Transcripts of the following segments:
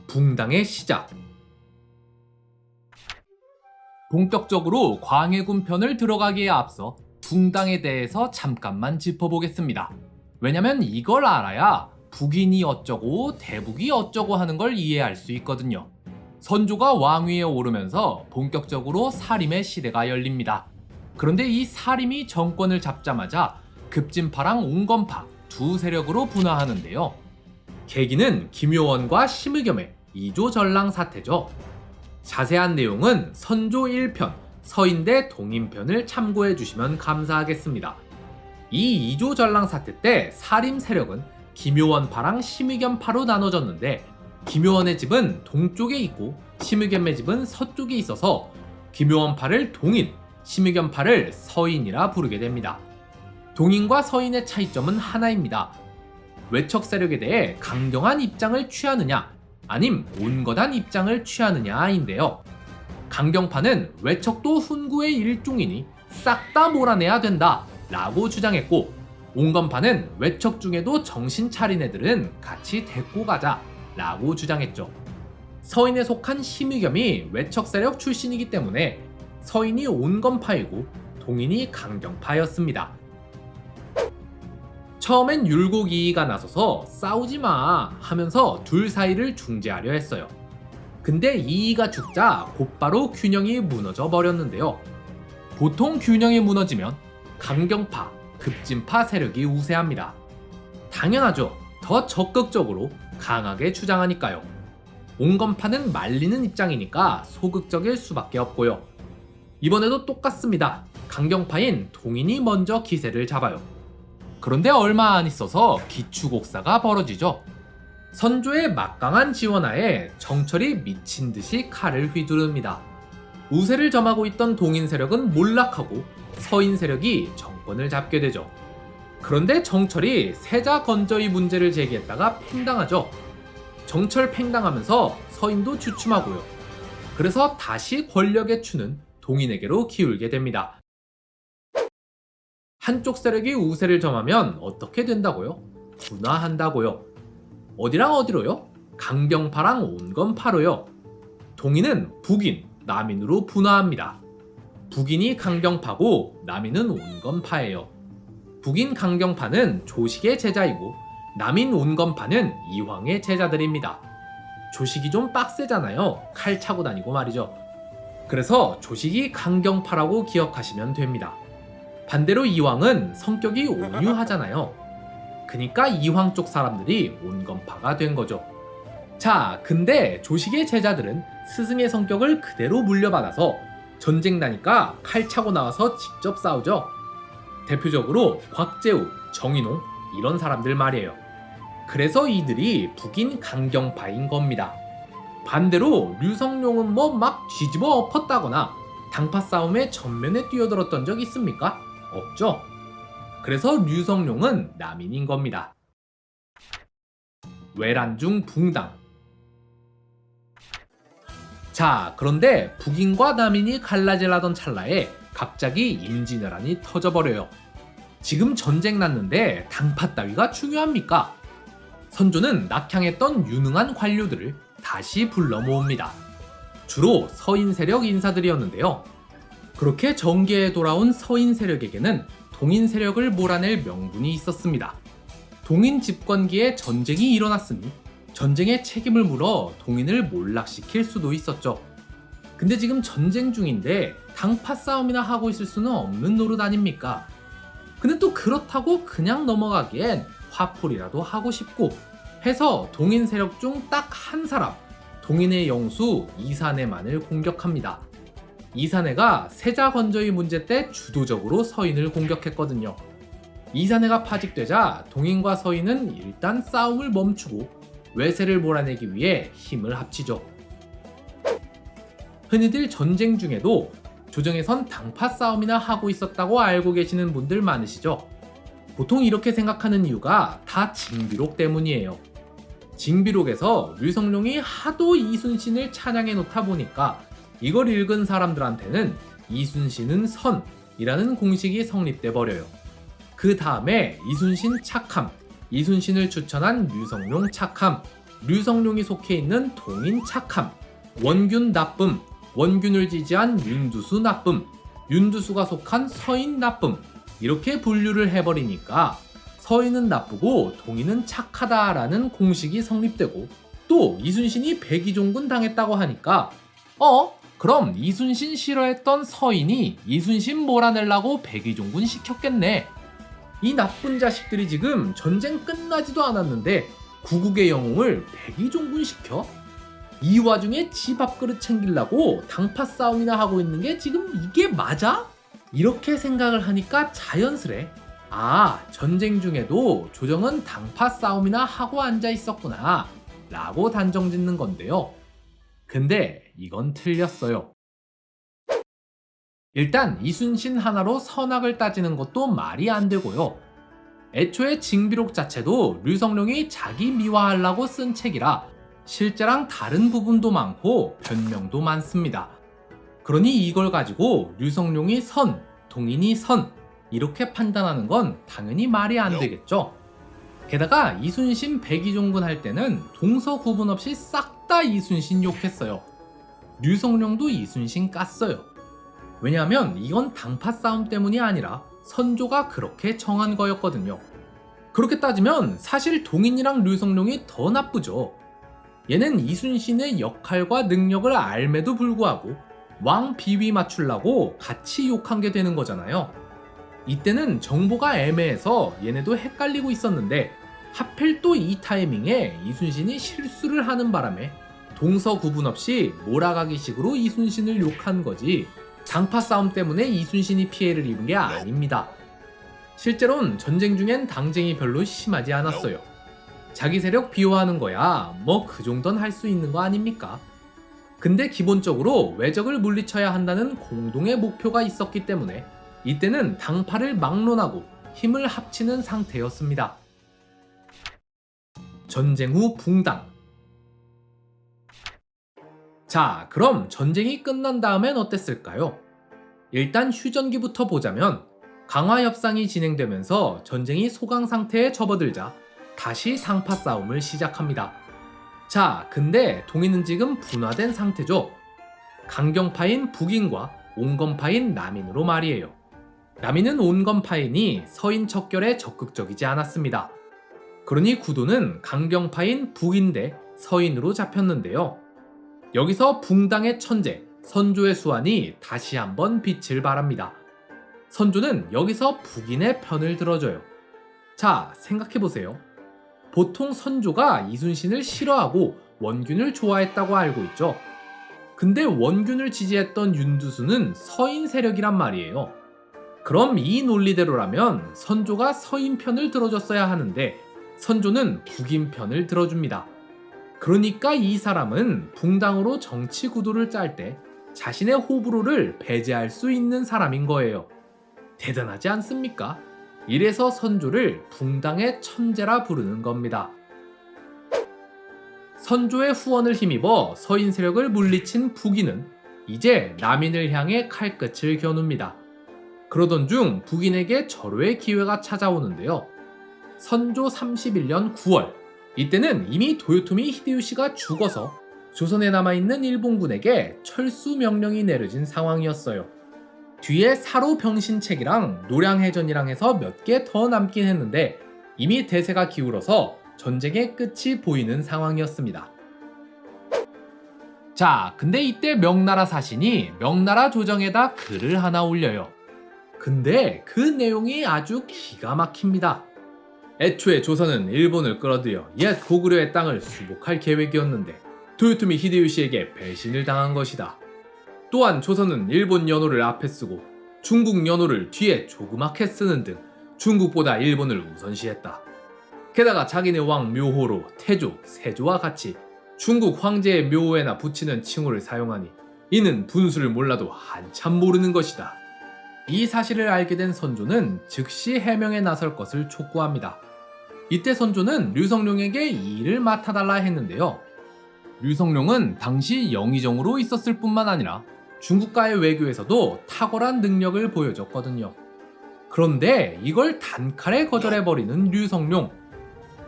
붕당의 시작. 본격적으로 광해군 편을 들어가기에 앞서 붕당에 대해서 잠깐만 짚어보겠습니다. 왜냐면 이걸 알아야 북인이 어쩌고 대북이 어쩌고 하는 걸 이해할 수 있거든요. 선조가 왕위에 오르면서 본격적으로 사림의 시대가 열립니다. 그런데 이 사림이 정권을 잡자마자 급진파랑 옹건파 두 세력으로 분화하는데요. 계기는 김효원과 심의겸의 이조전랑 사태죠. 자세한 내용은 선조 1편 서인대 동인편을 참고해 주시면 감사하겠습니다. 이 이조전랑 사태 때 사림 세력은 김효원파랑 심의겸파로 나눠졌는데, 김효원의 집은 동쪽에 있고 심의겸의 집은 서쪽에 있어서 김효원파를 동인, 심의겸파를 서인이라 부르게 됩니다. 동인과 서인의 차이점은 하나입니다. 외척 세력에 대해 강경한 입장을 취하느냐, 아님 온건한 입장을 취하느냐인데요. 강경파는 외척도 훈구의 일종이니 싹 다 몰아내야 된다 라고 주장했고, 온건파는 외척 중에도 정신 차린 애들은 같이 데리고 가자 라고 주장했죠. 서인에 속한 심의겸이 외척 세력 출신이기 때문에 서인이 온건파이고 동인이 강경파였습니다. 처음엔 율곡이이가 나서서 싸우지마 하면서 둘 사이를 중재하려 했어요. 근데 이이가 죽자 곧바로 균형이 무너져 버렸는데요. 보통 균형이 무너지면 강경파, 급진파 세력이 우세합니다. 당연하죠. 더 적극적으로 강하게 주장하니까요. 온건파는 말리는 입장이니까 소극적일 수밖에 없고요. 이번에도 똑같습니다. 강경파인 동인이 먼저 기세를 잡아요. 그런데 얼마 안 있어서 기축옥사가 벌어지죠. 선조의 막강한 지원하에 정철이 미친 듯이 칼을 휘두릅니다. 우세를 점하고 있던 동인 세력은 몰락하고 서인 세력이 정권을 잡게 되죠. 그런데 정철이 세자 건저희 문제를 제기했다가 팽당하죠. 정철 팽당하면서 서인도 주춤하고요. 그래서 다시 권력의 추는 동인에게로 기울게 됩니다. 한쪽 세력이 우세를 점하면 어떻게 된다고요? 분화한다고요. 어디랑 어디로요? 강경파랑 온건파로요. 동인은 북인, 남인으로 분화합니다. 북인이 강경파고 남인은 온건파예요. 북인 강경파는 조식의 제자이고 남인 온건파는 이황의 제자들입니다. 조식이 좀 빡세잖아요. 칼 차고 다니고 말이죠. 그래서 조식이 강경파라고 기억하시면 됩니다. 반대로 이황은 성격이 온유하잖아요. 그니까 이황 쪽 사람들이 온건파가 된 거죠. 자, 근데 조식의 제자들은 스승의 성격을 그대로 물려받아서 전쟁 나니까 칼 차고 나와서 직접 싸우죠. 대표적으로 곽재우, 정인홍 이런 사람들 말이에요. 그래서 이들이 북인 강경파인 겁니다. 반대로 류성룡은 뭐 막 뒤집어 엎었다거나 당파 싸움에 전면에 뛰어들었던 적 있습니까? 없죠. 그래서 류성룡은 남인인 겁니다. 외란중 붕당. 자, 그런데 북인과 남인이 갈라질라던 찰나에 갑자기 임진왜란이 터져버려요. 지금 전쟁 났는데 당파 따위가 중요합니까? 선조는 낙향했던 유능한 관료들을 다시 불러 모읍니다. 주로 서인 세력 인사들이었는데요. 그렇게 정계에 돌아온 서인 세력에게는 동인 세력을 몰아낼 명분이 있었습니다. 동인 집권기에 전쟁이 일어났으니 전쟁의 책임을 물어 동인을 몰락시킬 수도 있었죠. 근데 지금 전쟁 중인데 당파 싸움이나 하고 있을 수는 없는 노릇 아닙니까? 근데 또 그렇다고 그냥 넘어가기엔 화풀이라도 하고 싶고 해서 동인 세력 중 딱 한 사람, 동인의 영수 이사내만을 공격합니다. 이사내가 세자 건조의 문제 때 주도적으로 서인을 공격했거든요. 이사내가 파직되자 동인과 서인은 일단 싸움을 멈추고 외세를 몰아내기 위해 힘을 합치죠. 흔히들 전쟁 중에도 조정에선 당파 싸움이나 하고 있었다고 알고 계시는 분들 많으시죠? 보통 이렇게 생각하는 이유가 다 징비록 때문이에요. 징비록에서 류성룡이 하도 이순신을 찬양해 놓다 보니까 이걸 읽은 사람들한테는 이순신은 선이라는 공식이 성립돼 버려요. 그 다음에 이순신 착함, 이순신을 추천한 류성룡 착함 류성룡이 속해 있는 동인 착함, 원균 나쁨, 원균을 지지한 윤두수 나쁨, 윤두수가 속한 서인 나쁨, 이렇게 분류를 해버리니까 서인은 나쁘고 동인은 착하다라는 공식이 성립되고, 또 이순신이 백의종군 당했다고 하니까 그럼 이순신 싫어했던 서인이 이순신 몰아내려고 백의종군 시켰겠네. 이 나쁜 자식들이 지금 전쟁 끝나지도 않았는데 구국의 영웅을 백의종군 시켜? 이 와중에 지 밥그릇 챙기려고 당파 싸움이나 하고 있는 게 지금 이게 맞아? 이렇게 생각을 하니까 자연스레 전쟁 중에도 조정은 당파 싸움이나 하고 앉아 있었구나 라고 단정 짓는 건데요. 근데 이건 틀렸어요. 일단 이순신 하나로 선악을 따지는 것도 말이 안 되고요. 애초에 징비록 자체도 류성룡이 자기 미화하려고 쓴 책이라 실제랑 다른 부분도 많고 변명도 많습니다. 그러니 이걸 가지고 류성룡이 선, 동인이 선 이렇게 판단하는 건 당연히 말이 안 되겠죠. 게다가 이순신 백의종군 할 때는 동서 구분 없이 싹 다 이순신 욕했어요. 류성룡도 이순신 깠어요. 왜냐하면 이건 당파 싸움 때문이 아니라 선조가 그렇게 정한 거였거든요. 그렇게 따지면 사실 동인이랑 류성룡이 더 나쁘죠. 얘는 이순신의 역할과 능력을 알매도 불구하고 왕 비위 맞추려고 같이 욕한 게 되는 거잖아요. 이때는 정보가 애매해서 얘네도 헷갈리고 있었는데 하필 또 이 타이밍에 이순신이 실수를 하는 바람에 동서 구분 없이 몰아가기식으로 이순신을 욕한 거지 당파 싸움 때문에 이순신이 피해를 입은 게 아닙니다. 실제로는 전쟁 중엔 당쟁이 별로 심하지 않았어요. 자기 세력 비호하는 거야 뭐 그 정도는 할 수 있는 거 아닙니까? 근데 기본적으로 외적을 물리쳐야 한다는 공동의 목표가 있었기 때문에 이때는 당파를 막론하고 힘을 합치는 상태였습니다. 전쟁 후 붕당. 자, 그럼 전쟁이 끝난 다음엔 어땠을까요? 일단 휴전기부터 보자면 강화 협상이 진행되면서 전쟁이 소강 상태에 접어들자 다시 상파 싸움을 시작합니다. 자, 근데 동인은 지금 분화된 상태죠. 강경파인 북인과 온건파인 남인으로 말이에요. 남인은 온건파인이 서인 척결에 적극적이지 않았습니다. 그러니 구도는 강경파인 북인 대 서인으로 잡혔는데요. 여기서 붕당의 천재 선조의 수완이 다시 한번 빛을 발합니다. 선조는 여기서 북인의 편을 들어줘요. 자, 생각해보세요. 보통 선조가 이순신을 싫어하고 원균을 좋아했다고 알고 있죠. 근데 원균을 지지했던 윤두수는 서인 세력이란 말이에요. 그럼 이 논리대로라면 선조가 서인 편을 들어줬어야 하는데 선조는 북인 편을 들어줍니다. 그러니까 이 사람은 붕당으로 정치 구도를 짤 때 자신의 호불호를 배제할 수 있는 사람인 거예요. 대단하지 않습니까? 이래서 선조를 붕당의 천재라 부르는 겁니다. 선조의 후원을 힘입어 서인 세력을 물리친 북인은 이제 남인을 향해 칼끝을 겨눕니다. 그러던 중 북인에게 절호의 기회가 찾아오는데요. 선조 31년 9월, 이때는 이미 도요토미 히데요시가 죽어서 조선에 남아있는 일본군에게 철수 명령이 내려진 상황이었어요. 뒤에 사로 병신책이랑 노량해전이랑 해서 몇 개 더 남긴 했는데 이미 대세가 기울어서 전쟁의 끝이 보이는 상황이었습니다. 자, 근데 이때 명나라 사신이 명나라 조정에다 글을 하나 올려요. 근데 그 내용이 아주 기가 막힙니다. 애초에 조선은 일본을 끌어들여 옛 고구려의 땅을 수복할 계획이었는데 도요토미 히데요시에게 배신을 당한 것이다. 또한 조선은 일본 연호를 앞에 쓰고 중국 연호를 뒤에 조그맣게 쓰는 등 중국보다 일본을 우선시했다. 게다가 자기네 왕 묘호로 태조, 세조와 같이 중국 황제의 묘호에나 붙이는 칭호를 사용하니 이는 분수를 몰라도 한참 모르는 것이다. 이 사실을 알게 된 선조는 즉시 해명에 나설 것을 촉구합니다. 이때 선조는 류성룡에게 이 일을 맡아달라 했는데요. 류성룡은 당시 영의정으로 있었을 뿐만 아니라 중국과의 외교에서도 탁월한 능력을 보여줬거든요. 그런데 이걸 단칼에 거절해버리는 류성룡.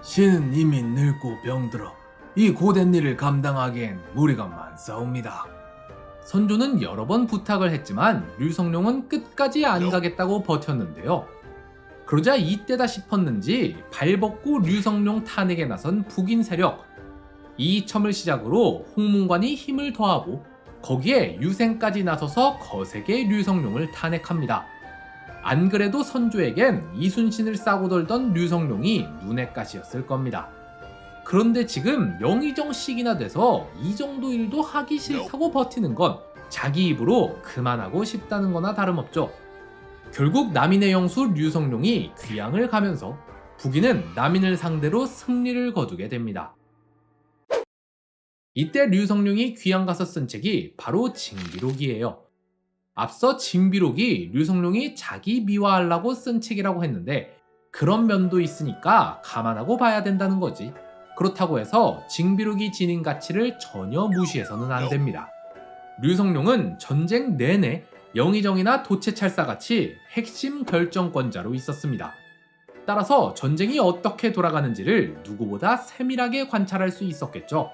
신은 이미 늙고 병들어 이 고된 일을 감당하기엔 무리가 많사옵니다. 선조는 여러 번 부탁을 했지만 류성룡은 끝까지 안 가겠다고 버텼는데요. 그러자 이때다 싶었는지 발벗고 류성룡 탄핵에 나선 북인 세력 이첨을 시작으로 홍문관이 힘을 더하고 거기에 유생까지 나서서 거세게 류성룡을 탄핵합니다. 안 그래도 선조에겐 이순신을 싸고 돌던 류성룡이 눈엣 가시였을 겁니다. 그런데 지금 영의정씩이나 돼서 이 정도 일도 하기 싫다고 버티는 건 자기 입으로 그만하고 싶다는 거나 다름없죠. 결국 남인의 영수 류성룡이 귀양을 가면서 북인은 남인을 상대로 승리를 거두게 됩니다. 이때 류성룡이 귀양 가서 쓴 책이 바로 징비록이에요. 앞서 징비록이 류성룡이 자기 미화하려고 쓴 책이라고 했는데 그런 면도 있으니까 감안하고 봐야 된다는 거지. 그렇다고 해서 징비록이 지닌 가치를 전혀 무시해서는 안 됩니다. 류성룡은 전쟁 내내 영의정이나 도체찰사같이 핵심 결정권자로 있었습니다. 따라서 전쟁이 어떻게 돌아가는지를 누구보다 세밀하게 관찰할 수 있었겠죠.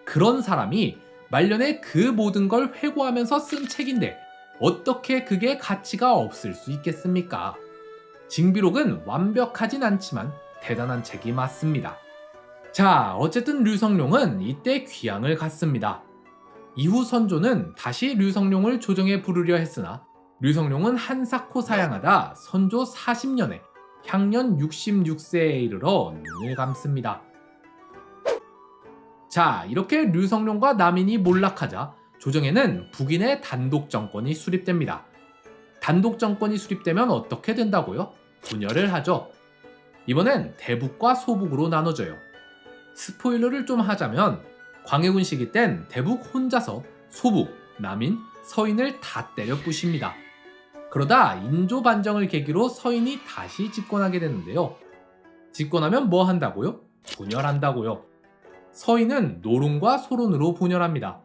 그런 사람이 말년에 그 모든 걸 회고하면서 쓴 책인데 어떻게 그게 가치가 없을 수 있겠습니까? 징비록은 완벽하진 않지만 대단한 책이 맞습니다. 자, 어쨌든 류성룡은 이때 귀양을 갔습니다. 이후 선조는 다시 류성룡을 조정에 부르려 했으나 류성룡은 한사코 사양하다 선조 40년에 향년 66세에 이르러 눈을 감습니다. 자, 이렇게 류성룡과 남인이 몰락하자 조정에는 북인의 단독 정권이 수립됩니다. 단독 정권이 수립되면 어떻게 된다고요? 분열을 하죠. 이번엔 대북과 소북으로 나눠져요. 스포일러를 좀 하자면 광해군 시기 땐 대북 혼자서 소북, 남인, 서인을 다 때려 부십니다. 그러다 인조 반정을 계기로 서인이 다시 집권하게 되는데요. 집권하면 뭐 한다고요? 분열한다고요. 서인은 노론과 소론으로 분열합니다.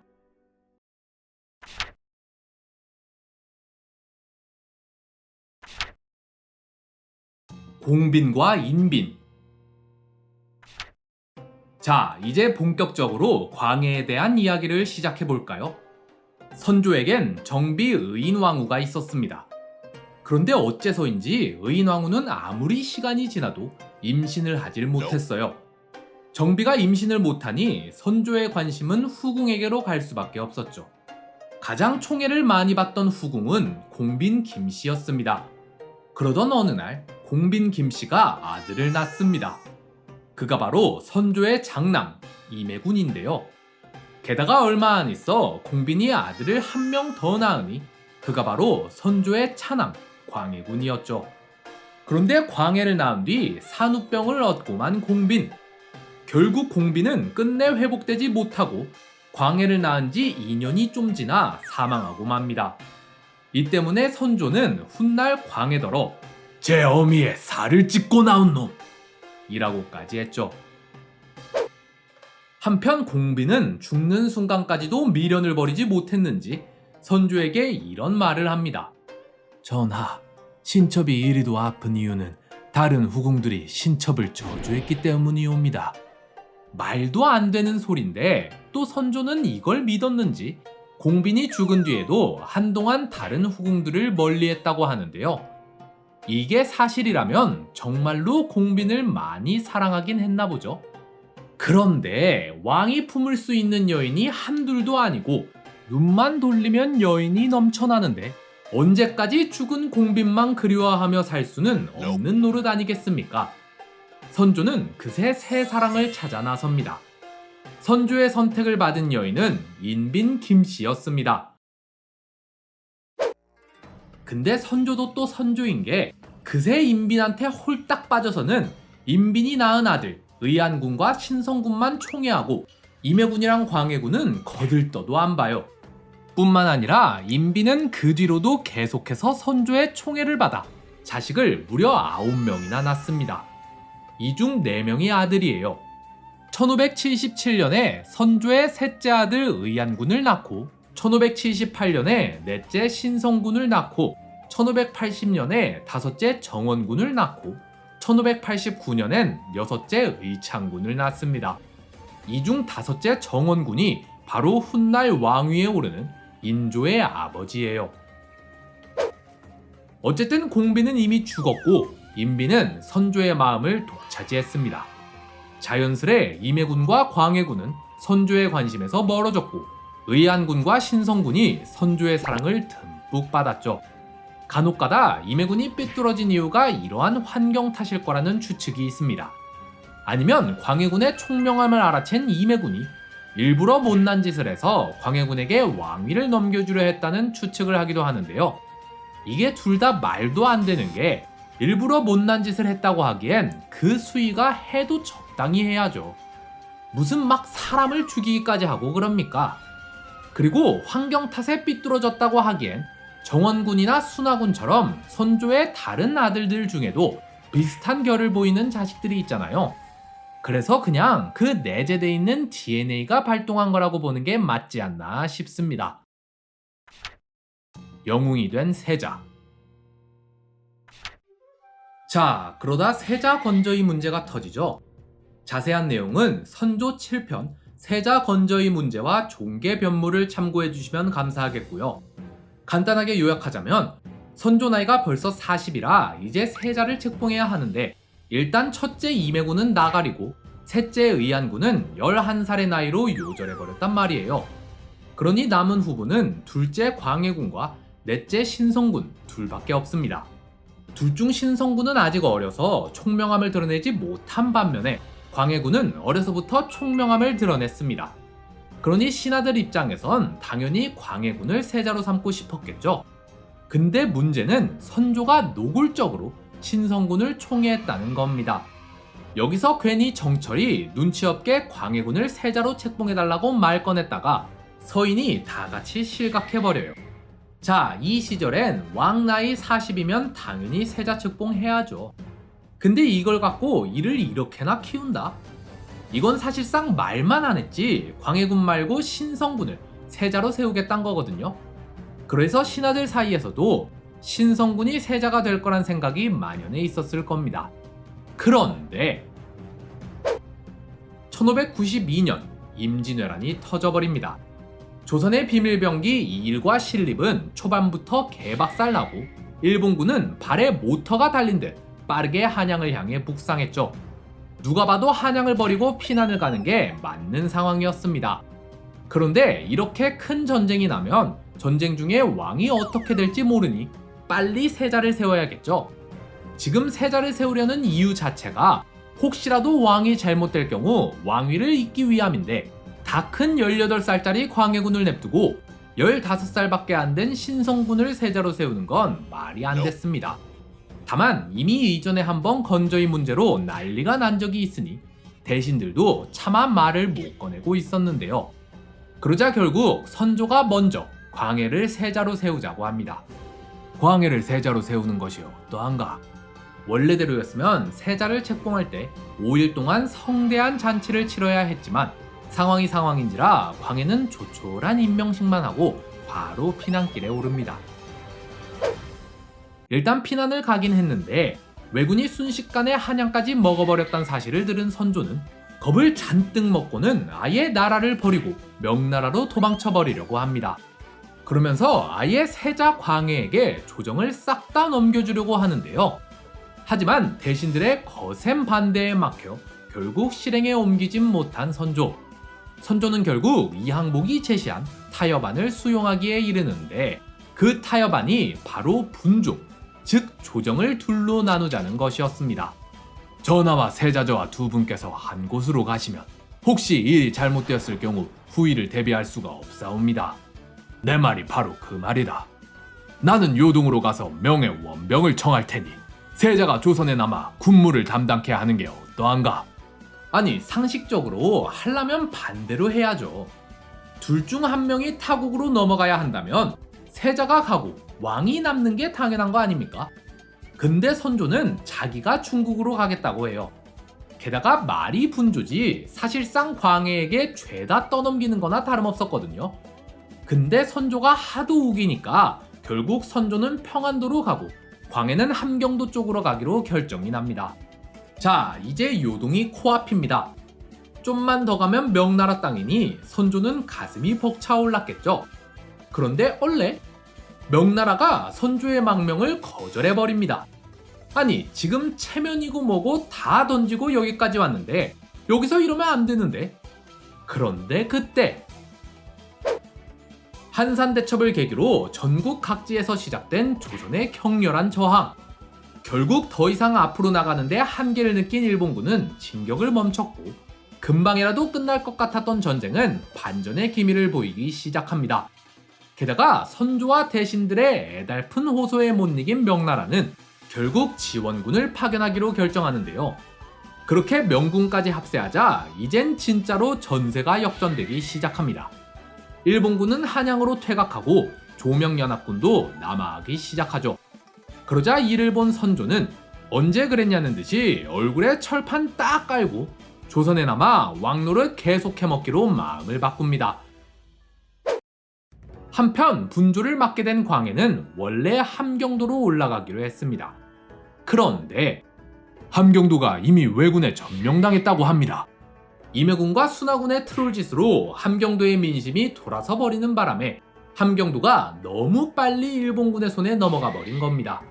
공빈과 인빈. 자, 이제 본격적으로 광해에 대한 이야기를 시작해볼까요? 선조에겐 정비 의인왕후가 있었습니다. 그런데 어째서인지 의인왕후는 아무리 시간이 지나도 임신을 하질 못했어요. 정비가 임신을 못하니 선조의 관심은 후궁에게로 갈 수밖에 없었죠. 가장 총애를 많이 받던 후궁은 공빈 김씨였습니다. 그러던 어느 날 공빈 김씨가 아들을 낳습니다. 그가 바로 선조의 장남 임해군인데요. 게다가 얼마 안 있어 공빈이 아들을 한 명 더 낳으니 그가 바로 선조의 차남 광해군이었죠. 그런데 광해를 낳은 뒤 산후병을 얻고만 공빈. 결국 공빈은 끝내 회복되지 못하고 광해를 낳은 지 2년이 좀 지나 사망하고 맙니다. 이 때문에 선조는 훗날 광해더러 제 어미의 살을 찢고 나온 놈! 이라고까지 했죠. 한편 공빈은 죽는 순간까지도 미련을 버리지 못했는지 선조에게 이런 말을 합니다. 전하, 신첩이 이리도 아픈 이유는 다른 후궁들이 신첩을 저주했기 때문이옵니다. 말도 안 되는 소린데 또 선조는 이걸 믿었는지 공빈이 죽은 뒤에도 한동안 다른 후궁들을 멀리했다고 하는데요. 이게 사실이라면 정말로 공빈을 많이 사랑하긴 했나 보죠. 그런데 왕이 품을 수 있는 여인이 한둘도 아니고 눈만 돌리면 여인이 넘쳐나는데 언제까지 죽은 공빈만 그리워하며 살 수는 없는 노릇 아니겠습니까? 선조는 그새 새 사랑을 찾아 나섭니다. 선조의 선택을 받은 여인은 인빈 김씨였습니다. 근데 선조도 또 선조인 게 그새 인빈한테 홀딱 빠져서는 인빈이 낳은 아들 의안군과 신성군만 총애하고 임해군이랑 광해군은 거들떠도 안 봐요. 뿐만 아니라 인빈은 그 뒤로도 계속해서 선조의 총애를 받아 자식을 무려 9명이나 낳습니다. 이 중 4명이 아들이에요. 1577년에 선조의 셋째 아들 의안군을 낳고 1578년에 넷째 신성군을 낳고 1580년에 다섯째 정원군을 낳고 1589년엔 여섯째 의창군을 낳습니다. 이 중 다섯째 정원군이 바로 훗날 왕위에 오르는 인조의 아버지예요. 어쨌든 공비는 이미 죽었고 인비는 선조의 마음을 독차지했습니다. 자연스레 임해군과 광해군은 선조의 관심에서 멀어졌고 의안군과 신성군이 선조의 사랑을 듬뿍 받았죠. 간혹가다 임해군이 삐뚤어진 이유가 이러한 환경 탓일 거라는 추측이 있습니다. 아니면 광해군의 총명함을 알아챈 임해군이 일부러 못난 짓을 해서 광해군에게 왕위를 넘겨주려 했다는 추측을 하기도 하는데요. 이게 둘 다 말도 안 되는 게 일부러 못난 짓을 했다고 하기엔 그 수위가 해도 적당히 해야죠. 무슨 막 사람을 죽이기까지 하고 그럽니까? 그리고 환경 탓에 삐뚤어졌다고 하기엔 정원군이나 순하군처럼 선조의 다른 아들들 중에도 비슷한 결을 보이는 자식들이 있잖아요. 그래서 그냥 그 내재돼 있는 DNA가 발동한 거라고 보는 게 맞지 않나 싶습니다. 영웅이 된 세자. 자, 그러다 세자 건저희 문제가 터지죠. 자세한 내용은 선조 7편 세자 건저희 문제와 종계 변모를 참고해 주시면 감사하겠고요. 간단하게 요약하자면 선조 나이가 벌써 40이라 이제 세자를 책봉해야 하는데 일단 첫째 임해군은 나가리고 셋째 의안군은 11살의 나이로 요절해버렸단 말이에요. 그러니 남은 후보는 둘째 광해군과 넷째 신성군 둘밖에 없습니다. 둘 중 신성군은 아직 어려서 총명함을 드러내지 못한 반면에 광해군은 어려서부터 총명함을 드러냈습니다. 그러니 신하들 입장에선 당연히 광해군을 세자로 삼고 싶었겠죠. 근데 문제는 선조가 노골적으로 신성군을 총애했다는 겁니다. 여기서 괜히 정철이 눈치 없게 광해군을 세자로 책봉해달라고 말 꺼냈다가 서인이 다 같이 실각해버려요. 자, 이 시절엔 왕 나이 40이면 당연히 세자 책봉해야죠. 근데 이걸 갖고 이를 이렇게나 키운다? 이건 사실상 말만 안 했지 광해군 말고 신성군을 세자로 세우겠다는 거거든요. 그래서 신하들 사이에서도 신성군이 세자가 될 거란 생각이 만연해 있었을 겁니다. 그런데 1592년 임진왜란이 터져버립니다. 조선의 비밀병기 이일과 신립은 초반부터 개박살나고 일본군은 발에 모터가 달린 듯 빠르게 한양을 향해 북상했죠. 누가 봐도 한양을 버리고 피난을 가는 게 맞는 상황이었습니다. 그런데 이렇게 큰 전쟁이 나면 전쟁 중에 왕이 어떻게 될지 모르니 빨리 세자를 세워야겠죠. 지금 세자를 세우려는 이유 자체가 혹시라도 왕이 잘못될 경우 왕위를 잇기 위함인데 다 큰 18살짜리 광해군을 냅두고 15살밖에 안 된 신성군을 세자로 세우는 건 말이 안 됐습니다. 다만 이미 이전에 한번 건저희 문제로 난리가 난 적이 있으니 대신들도 차마 말을 못 꺼내고 있었는데요. 그러자 결국 선조가 먼저 광해를 세자로 세우자고 합니다. 광해를 세자로 세우는 것이 어떠한가? 원래대로였으면 세자를 책봉할 때 5일 동안 성대한 잔치를 치러야 했지만 상황이 상황인지라 광해는 조촐한 임명식만 하고 바로 피난길에 오릅니다. 일단 피난을 가긴 했는데 왜군이 순식간에 한양까지 먹어버렸다는 사실을 들은 선조는 겁을 잔뜩 먹고는 아예 나라를 버리고 명나라로 도망쳐버리려고 합니다. 그러면서 아예 세자 광해에게 조정을 싹 다 넘겨주려고 하는데요. 하지만 대신들의 거센 반대에 막혀 결국 실행에 옮기진 못한 선조. 선조는 결국 이항복이 제시한 타협안을 수용하기에 이르는데 그 타협안이 바로 분조, 즉 조정을 둘로 나누자는 것이었습니다. 전하와 세자저와 두 분께서 한 곳으로 가시면 혹시 일이 잘못되었을 경우 후일을 대비할 수가 없사옵니다. 내 말이 바로 그 말이다. 나는 요동으로 가서 명예 원병을 청할 테니 세자가 조선에 남아 군무를 담당케 하는 게 어떠한가? 아니 상식적으로 하려면 반대로 해야죠. 둘 중 한 명이 타국으로 넘어가야 한다면 세자가 가고 왕이 남는 게 당연한 거 아닙니까? 근데 선조는 자기가 중국으로 가겠다고 해요. 게다가 말이 분조지 사실상 광해에게 죄다 떠넘기는 거나 다름없었거든요. 근데 선조가 하도 우기니까 결국 선조는 평안도로 가고 광해는 함경도 쪽으로 가기로 결정이 납니다. 자, 이제 요동이 코앞입니다. 좀만 더 가면 명나라 땅이니 선조는 가슴이 벅차올랐겠죠. 그런데 원래 명나라가 선조의 망명을 거절해버립니다. 아니, 지금 체면이고 뭐고 다 던지고 여기까지 왔는데 여기서 이러면 안 되는데. 그런데 그때 한산대첩을 계기로 전국 각지에서 시작된 조선의 격렬한 저항. 결국 더 이상 앞으로 나가는데 한계를 느낀 일본군은 진격을 멈췄고, 금방이라도 끝날 것 같았던 전쟁은 반전의 기미를 보이기 시작합니다. 게다가 선조와 대신들의 애달픈 호소에 못 이긴 명나라는 결국 지원군을 파견하기로 결정하는데요. 그렇게 명군까지 합세하자 이젠 진짜로 전세가 역전되기 시작합니다. 일본군은 한양으로 퇴각하고 조명연합군도 남하하기 시작하죠. 그러자 이를 본 선조는 언제 그랬냐는 듯이 얼굴에 철판 딱 깔고 조선에 남아 왕노를 계속해 먹기로 마음을 바꿉니다. 한편 분조를 맡게 된 광해는 원래 함경도로 올라가기로 했습니다. 그런데 함경도가 이미 왜군에 점령당했다고 합니다. 임해군과 순하군의 트롤짓으로 함경도의 민심이 돌아서 버리는 바람에 함경도가 너무 빨리 일본군의 손에 넘어가 버린 겁니다.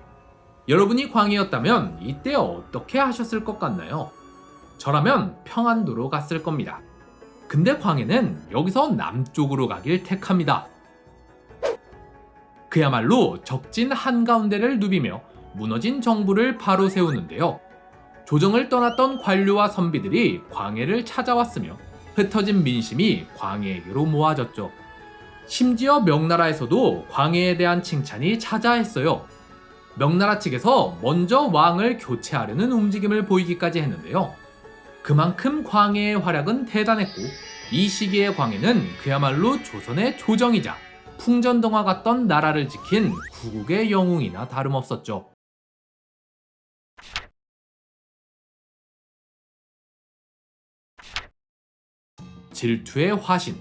여러분이 광해였다면 이때 어떻게 하셨을 것 같나요? 저라면 평안도로 갔을 겁니다. 근데 광해는 여기서 남쪽으로 가길 택합니다. 그야말로 적진 한가운데를 누비며 무너진 정부를 바로 세우는데요. 조정을 떠났던 관료와 선비들이 광해를 찾아왔으며 흩어진 민심이 광해에게로 모아졌죠. 심지어 명나라에서도 광해에 대한 칭찬이 자자했어요. 명나라 측에서 먼저 왕을 교체하려는 움직임을 보이기까지 했는데요. 그만큼 광해의 활약은 대단했고, 이 시기의 광해는 그야말로 조선의 조정이자 풍전등화 같던 나라를 지킨 구국의 영웅이나 다름없었죠. 질투의 화신.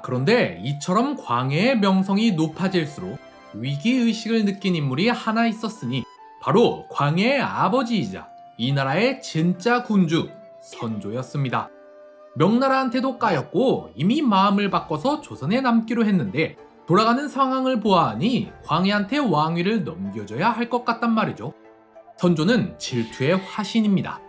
그런데 이처럼 광해의 명성이 높아질수록 위기의식을 느낀 인물이 하나 있었으니 바로 광해의 아버지이자 이 나라의 진짜 군주 선조였습니다. 명나라한테도 까였고 이미 마음을 바꿔서 조선에 남기로 했는데 돌아가는 상황을 보아하니 광해한테 왕위를 넘겨줘야 할 것 같단 말이죠. 선조는 질투의 화신입니다.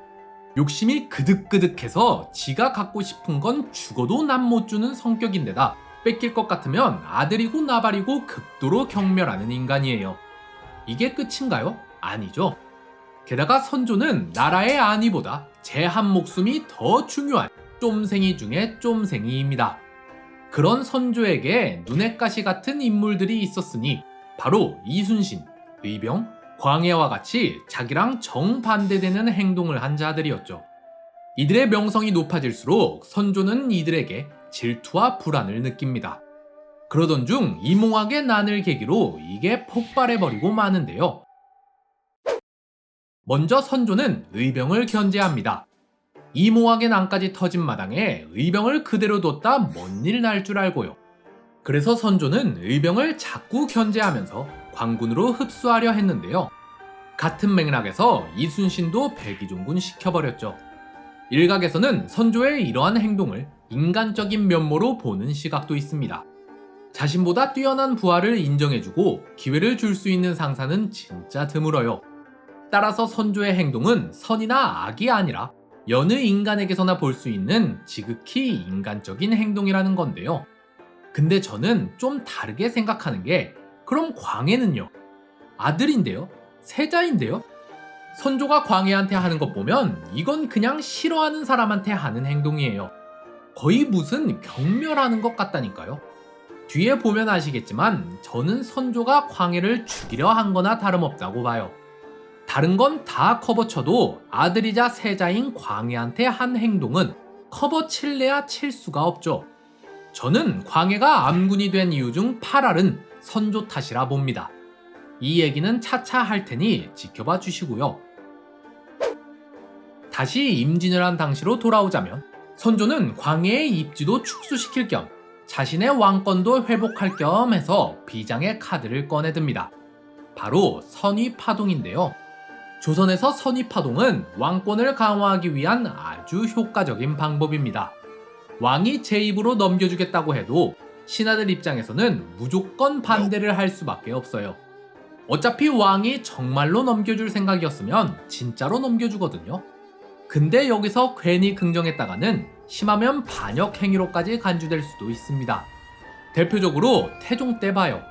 욕심이 그득그득해서 지가 갖고 싶은 건 죽어도 남 못 주는 성격인데다 뺏길 것 같으면 아들이고 나발이고 극도로 경멸하는 인간이에요. 이게 끝인가요? 아니죠. 게다가 선조는 나라의 안위보다 제 한 목숨이 더 중요한 쫌생이 중에 쫌생이입니다. 그런 선조에게 눈엣 가시 같은 인물들이 있었으니 바로 이순신, 의병, 광해와 같이 자기랑 정반대되는 행동을 한 자들이었죠. 이들의 명성이 높아질수록 선조는 이들에게 질투와 불안을 느낍니다. 그러던 중 이몽학의 난을 계기로 이게 폭발해버리고 마는데요. 먼저 선조는 의병을 견제합니다. 이몽학의 난까지 터진 마당에 의병을 그대로 뒀다 뭔 일 날 줄 알고요. 그래서 선조는 의병을 자꾸 견제하면서 관군으로 흡수하려 했는데요. 같은 맥락에서 이순신도 백의종군 시켜버렸죠. 일각에서는 선조의 이러한 행동을 인간적인 면모로 보는 시각도 있습니다. 자신보다 뛰어난 부하를 인정해주고 기회를 줄 수 있는 상사는 진짜 드물어요. 따라서 선조의 행동은 선이나 악이 아니라 여느 인간에게서나 볼 수 있는 지극히 인간적인 행동이라는 건데요. 근데 저는 좀 다르게 생각하는 게, 그럼 광해는요? 아들인데요? 세자인데요? 선조가 광해한테 하는 것 보면 이건 그냥 싫어하는 사람한테 하는 행동이에요. 거의 무슨 경멸하는 것 같다니까요. 뒤에 보면 아시겠지만 저는 선조가 광해를 죽이려 한 거나 다름없다고 봐요. 다른 건 다 커버쳐도 아들이자 세자인 광해한테 한 행동은 커버칠래야 칠 수가 없죠. 저는 광해가 암군이 된 이유 중 8알은 선조 탓이라 봅니다. 이 얘기는 차차 할 테니 지켜봐 주시고요. 다시 임진왜란 당시로 돌아오자면 선조는 광해의 입지도 축소시킬 겸 자신의 왕권도 회복할 겸 해서 비장의 카드를 꺼내듭니다. 바로 선의파동인데요. 조선에서 선입파동은 왕권을 강화하기 위한 아주 효과적인 방법입니다. 왕이 제 입으로 넘겨주겠다고 해도 신하들 입장에서는 무조건 반대를 할 수밖에 없어요. 어차피 왕이 정말로 넘겨줄 생각이었으면 진짜로 넘겨주거든요. 근데 여기서 괜히 긍정했다가는 심하면 반역 행위로까지 간주될 수도 있습니다. 대표적으로 태종 때 봐요.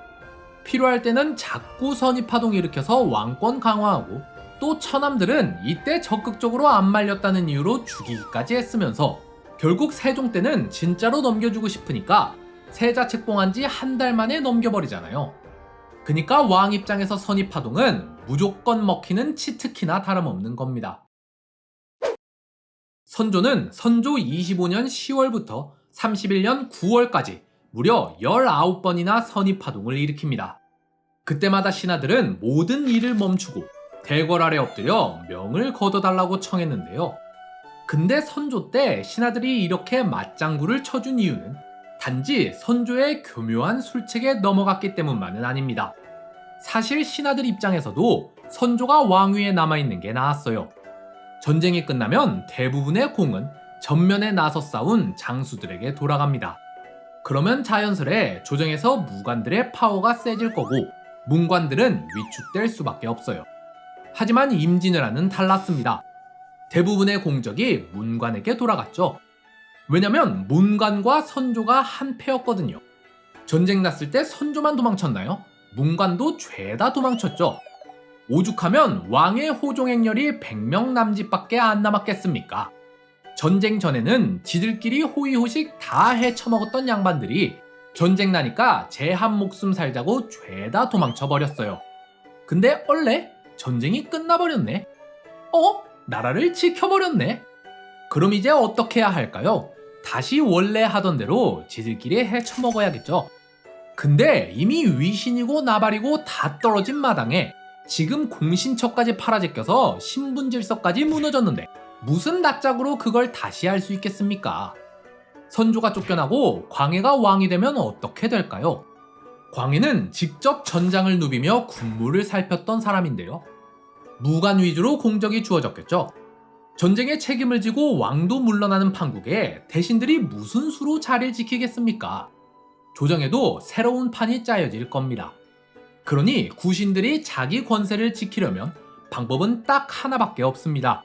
필요할 때는 자꾸 선입파동 일으켜서 왕권 강화하고 또 처남들은 이때 적극적으로 안 말렸다는 이유로 죽이기까지 했으면서 결국 세종 때는 진짜로 넘겨주고 싶으니까 세자 책봉한 지 한 달 만에 넘겨버리잖아요. 그니까 왕 입장에서 선입파동은 무조건 먹히는 치트키나 다름없는 겁니다. 선조는 선조 25년 10월부터 31년 9월까지 무려 19번이나 선입파동을 일으킵니다. 그때마다 신하들은 모든 일을 멈추고 대궐 아래 엎드려 명을 거둬달라고 청했는데요. 근데 선조 때 신하들이 이렇게 맞장구를 쳐준 이유는 단지 선조의 교묘한 술책에 넘어갔기 때문만은 아닙니다. 사실 신하들 입장에서도 선조가 왕위에 남아있는 게 나았어요. 전쟁이 끝나면 대부분의 공은 전면에 나서 싸운 장수들에게 돌아갑니다. 그러면 자연스레 조정에서 무관들의 파워가 세질 거고 문관들은 위축될 수밖에 없어요. 하지만 임진왜란은 달랐습니다. 대부분의 공적이 문관에게 돌아갔죠. 왜냐면 문관과 선조가 한패였거든요. 전쟁 났을 때 선조만 도망쳤나요? 문관도 죄다 도망쳤죠. 오죽하면 왕의 호종행렬이 100명 남짓밖에 안 남았겠습니까? 전쟁 전에는 지들끼리 호의호식 다 헤쳐먹었던 양반들이 전쟁 나니까 제 한 목숨 살자고 죄다 도망쳐버렸어요. 근데 원래 전쟁이 끝나버렸네. 나라를 지켜버렸네. 그럼 이제 어떻게 해야 할까요? 다시 원래 하던 대로 지들끼리 헤쳐먹어야겠죠. 근데 이미 위신이고 나발이고 다 떨어진 마당에 지금 공신처까지 팔아제껴서 신분질서까지 무너졌는데 무슨 낯짝으로 그걸 다시 할 수 있겠습니까? 선조가 쫓겨나고 광해가 왕이 되면 어떻게 될까요? 광해는 직접 전장을 누비며 군무를 살폈던 사람인데요. 무관 위주로 공적이 주어졌겠죠. 전쟁에 책임을 지고 왕도 물러나는 판국에 대신들이 무슨 수로 자리를 지키겠습니까? 조정에도 새로운 판이 짜여질 겁니다. 그러니 구신들이 자기 권세를 지키려면 방법은 딱 하나밖에 없습니다.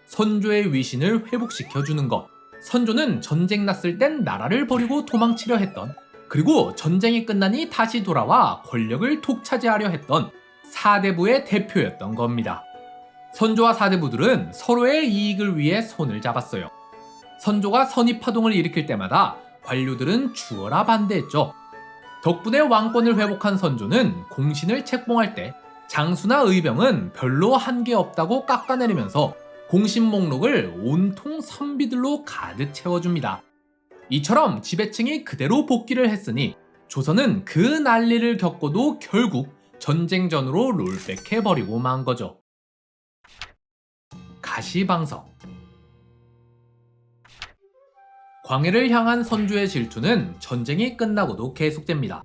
선조의 위신을 회복시켜주는 것. 선조는 전쟁 났을 땐 나라를 버리고 도망치려 했던, 그리고 전쟁이 끝나니 다시 돌아와 권력을 독차지하려 했던 사대부의 대표였던 겁니다. 선조와 사대부들은 서로의 이익을 위해 손을 잡았어요. 선조가 선입파동을 일으킬 때마다 관료들은 죽어라 반대했죠. 덕분에 왕권을 회복한 선조는 공신을 책봉할 때 장수나 의병은 별로 한계 없다고 깎아내리면서 공신 목록을 온통 선비들로 가득 채워줍니다. 이처럼 지배층이 그대로 복귀를 했으니 조선은 그 난리를 겪고도 결국 전쟁전으로 롤백해버리고 만 거죠. 가시방석. 광해를 향한 선조의 질투는 전쟁이 끝나고도 계속됩니다.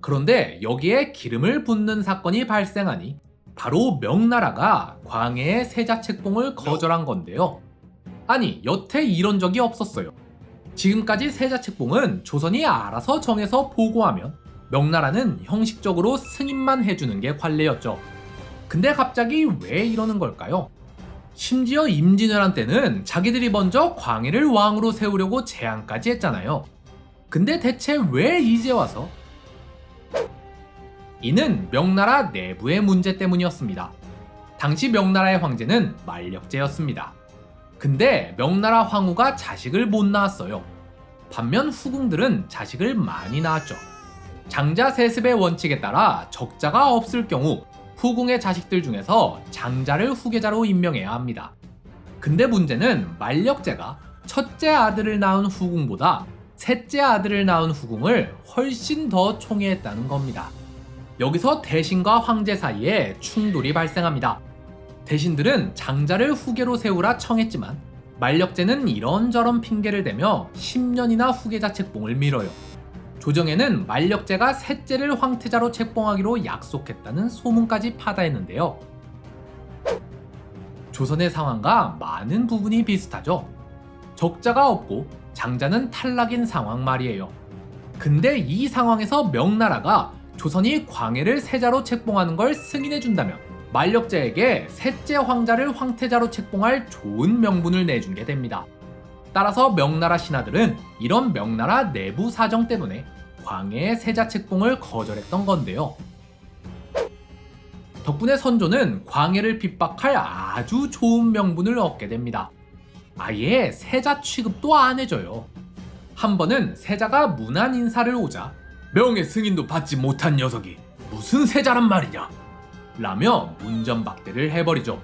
그런데 여기에 기름을 붓는 사건이 발생하니 바로 명나라가 광해의 세자 책봉을 거절한 건데요. 아니, 여태 이런 적이 없었어요. 지금까지 세자 책봉은 조선이 알아서 정해서 보고하면 명나라는 형식적으로 승인만 해주는 게 관례였죠. 근데 갑자기 왜 이러는 걸까요? 심지어 임진왜란 때는 자기들이 먼저 광해를 왕으로 세우려고 제안까지 했잖아요. 근데 대체 왜 이제 와서? 이는 명나라 내부의 문제 때문이었습니다. 당시 명나라의 황제는 만력제였습니다. 근데 명나라 황후가 자식을 못 낳았어요. 반면 후궁들은 자식을 많이 낳았죠. 장자 세습의 원칙에 따라 적자가 없을 경우 후궁의 자식들 중에서 장자를 후계자로 임명해야 합니다. 근데 문제는 만력제가 첫째 아들을 낳은 후궁보다 셋째 아들을 낳은 후궁을 훨씬 더 총애했다는 겁니다. 여기서 대신과 황제 사이에 충돌이 발생합니다. 대신들은 장자를 후계로 세우라 청했지만 만력제는 이런저런 핑계를 대며 10년이나 후계자 책봉을 미뤄요. 조정에는 만력제가 셋째를 황태자로 책봉하기로 약속했다는 소문까지 파다했는데요. 조선의 상황과 많은 부분이 비슷하죠. 적자가 없고 장자는 탈락인 상황 말이에요. 근데 이 상황에서 명나라가 조선이 광해를 세자로 책봉하는 걸 승인해준다면 만력제에게 셋째 황자를 황태자로 책봉할 좋은 명분을 내준 게 됩니다. 따라서 명나라 신하들은 이런 명나라 내부 사정 때문에 광해의 세자 책봉을 거절했던 건데요. 덕분에 선조는 광해를 핍박할 아주 좋은 명분을 얻게 됩니다. 아예 세자 취급도 안 해줘요. 한 번은 세자가 문안 인사를 오자 명예 승인도 받지 못한 녀석이 무슨 세자란 말이냐? 라며 문전박대를 해버리죠.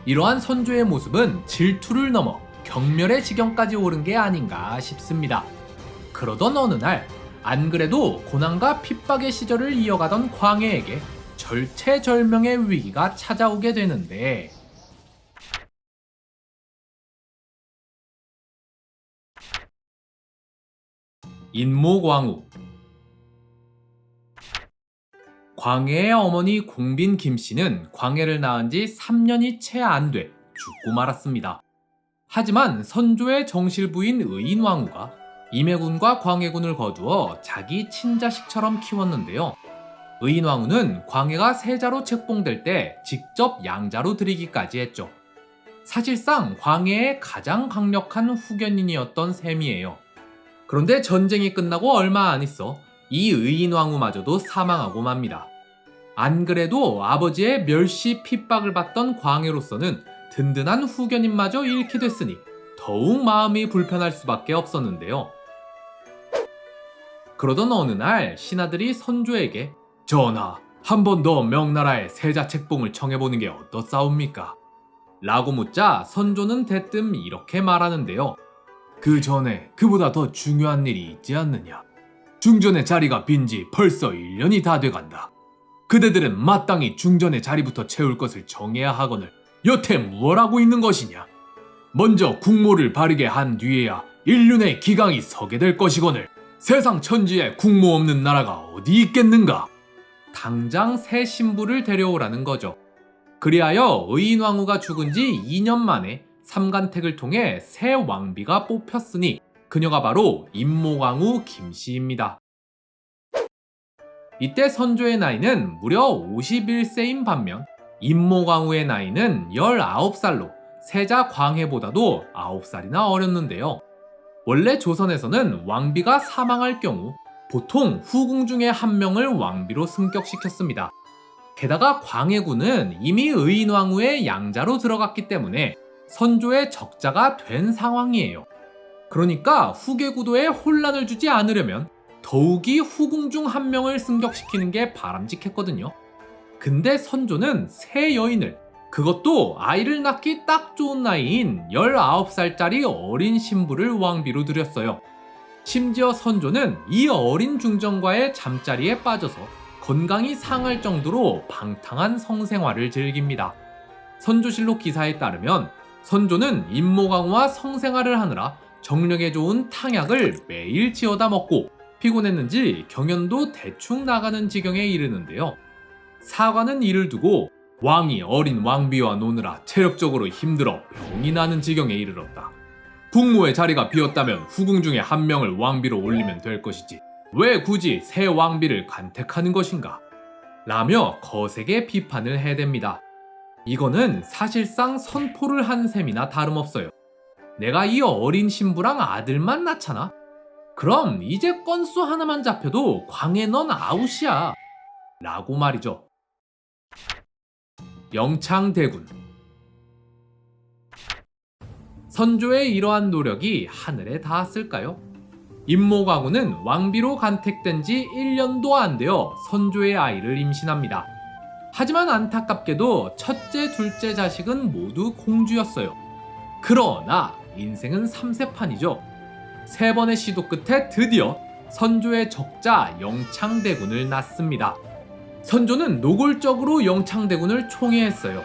이러한 선조의 모습은 질투를 넘어 경멸의 지경까지 오른 게 아닌가 싶습니다. 그러던 어느 날, 안 그래도 고난과 핍박의 시절을 이어가던 광해에게 절체절명의 위기가 찾아오게 되는데, 인모광우. 광해의 어머니 공빈 김씨는 광해를 낳은 지 3년이 채 안 돼 죽고 말았습니다. 하지만 선조의 정실부인 의인왕후가 임해군과 광해군을 거두어 자기 친자식처럼 키웠는데요. 의인왕후는 광해가 세자로 책봉될 때 직접 양자로 드리기까지 했죠. 사실상 광해의 가장 강력한 후견인이었던 셈이에요. 그런데 전쟁이 끝나고 얼마 안 있어 이 의인왕후마저도 사망하고 맙니다. 안 그래도 아버지의 멸시 핍박을 받던 광해로서는 든든한 후견인마저 잃게 됐으니 더욱 마음이 불편할 수밖에 없었는데요. 그러던 어느 날 신하들이 선조에게 전하, 한 번 더 명나라의 세자 책봉을 청해보는 게 어떻사옵니까? 라고 묻자 선조는 대뜸 이렇게 말하는데요. 그 전에 그보다 더 중요한 일이 있지 않느냐? 중전의 자리가 빈 지 벌써 1년이 다 돼간다. 그대들은 마땅히 중전의 자리부터 채울 것을 정해야 하거늘 여태 무얼 하고 있는 것이냐? 먼저 국모를 바르게 한 뒤에야 인륜의 기강이 서게 될 것이거늘 세상 천지에 국모 없는 나라가 어디 있겠는가? 당장 새 신부를 데려오라는 거죠. 그리하여 의인왕후가 죽은 지 2년 만에 삼간택을 통해 새 왕비가 뽑혔으니 그녀가 바로 인모광후 김씨입니다. 이때 선조의 나이는 무려 51세인 반면 인모광후의 나이는 19살로 세자 광해보다도 9살이나 어렸는데요. 원래 조선에서는 왕비가 사망할 경우 보통 후궁 중에 한 명을 왕비로 승격시켰습니다. 게다가 광해군은 이미 의인왕후의 양자로 들어갔기 때문에 선조의 적자가 된 상황이에요. 그러니까 후계 구도에 혼란을 주지 않으려면 더욱이 후궁 중 한 명을 승격시키는 게 바람직했거든요. 근데 선조는 새 여인을, 그것도 아이를 낳기 딱 좋은 나이인 19살짜리 어린 신부를 왕비로 들였어요. 심지어 선조는 이 어린 중전과의 잠자리에 빠져서 건강이 상할 정도로 방탕한 성생활을 즐깁니다. 선조실록 기사에 따르면 선조는 인모광후와 성생활을 하느라 정력에 좋은 탕약을 매일 지어다 먹고 피곤했는지 경연도 대충 나가는 지경에 이르는데요. 사관은 이를 두고 왕이 어린 왕비와 노느라 체력적으로 힘들어 병이 나는 지경에 이르렀다. 국모의 자리가 비었다면 후궁 중에 한 명을 왕비로 올리면 될 것이지 왜 굳이 새 왕비를 간택하는 것인가? 라며 거세게 비판을 해댑니다. 이거는 사실상 선포를 한 셈이나 다름없어요. 내가 이 어린 신부랑 아들만 낳잖아? 그럼 이제 건수 하나만 잡혀도 광해 넌 아웃이야. 라고 말이죠. 영창대군. 선조의 이러한 노력이 하늘에 닿았을까요? 인모광후는 왕비로 간택된 지 1년도 안 되어 선조의 아이를 임신합니다. 하지만 안타깝게도 첫째, 둘째 자식은 모두 공주였어요. 그러나 인생은 삼세판이죠. 세 번의 시도 끝에 드디어 선조의 적자 영창대군을 낳습니다. 선조는 노골적으로 영창대군을 총애했어요.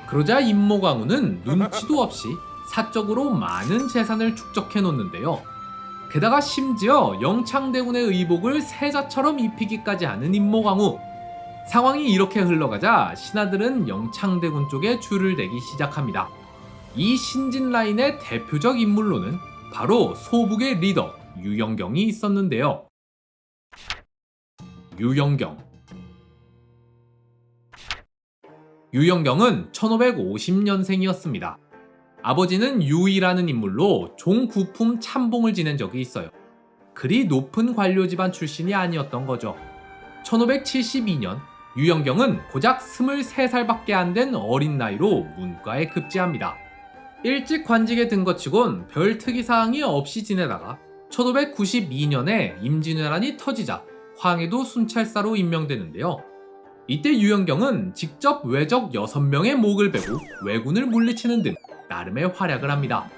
그러자 인모광후는 눈치도 없이 사적으로 많은 재산을 축적해 놓는데요. 게다가 심지어 영창대군의 의복을 세자처럼 입히기까지 하는 인모광후. 상황이 이렇게 흘러가자 신하들은 영창대군 쪽에 줄을 대기 시작합니다. 이 신진 라인의 대표적 인물로는 바로 소북의 리더 유영경이 있었는데요. 유영경은 1550년생이었습니다. 아버지는 유이라는 인물로 종구품 참봉을 지낸 적이 있어요. 그리 높은 관료 집안 출신이 아니었던 거죠. 1572년 유영경은 고작 23살밖에 안 된 어린 나이로 문과에 급제합니다. 일찍 관직에 든 것 치곤 별 특이사항이 없이 지내다가 1592년에 임진왜란이 터지자 황해도 순찰사로 임명되는데요. 이때 유영경은 직접 외적 6명의 목을 베고 왜군을 물리치는 등 나름의 활약을 합니다.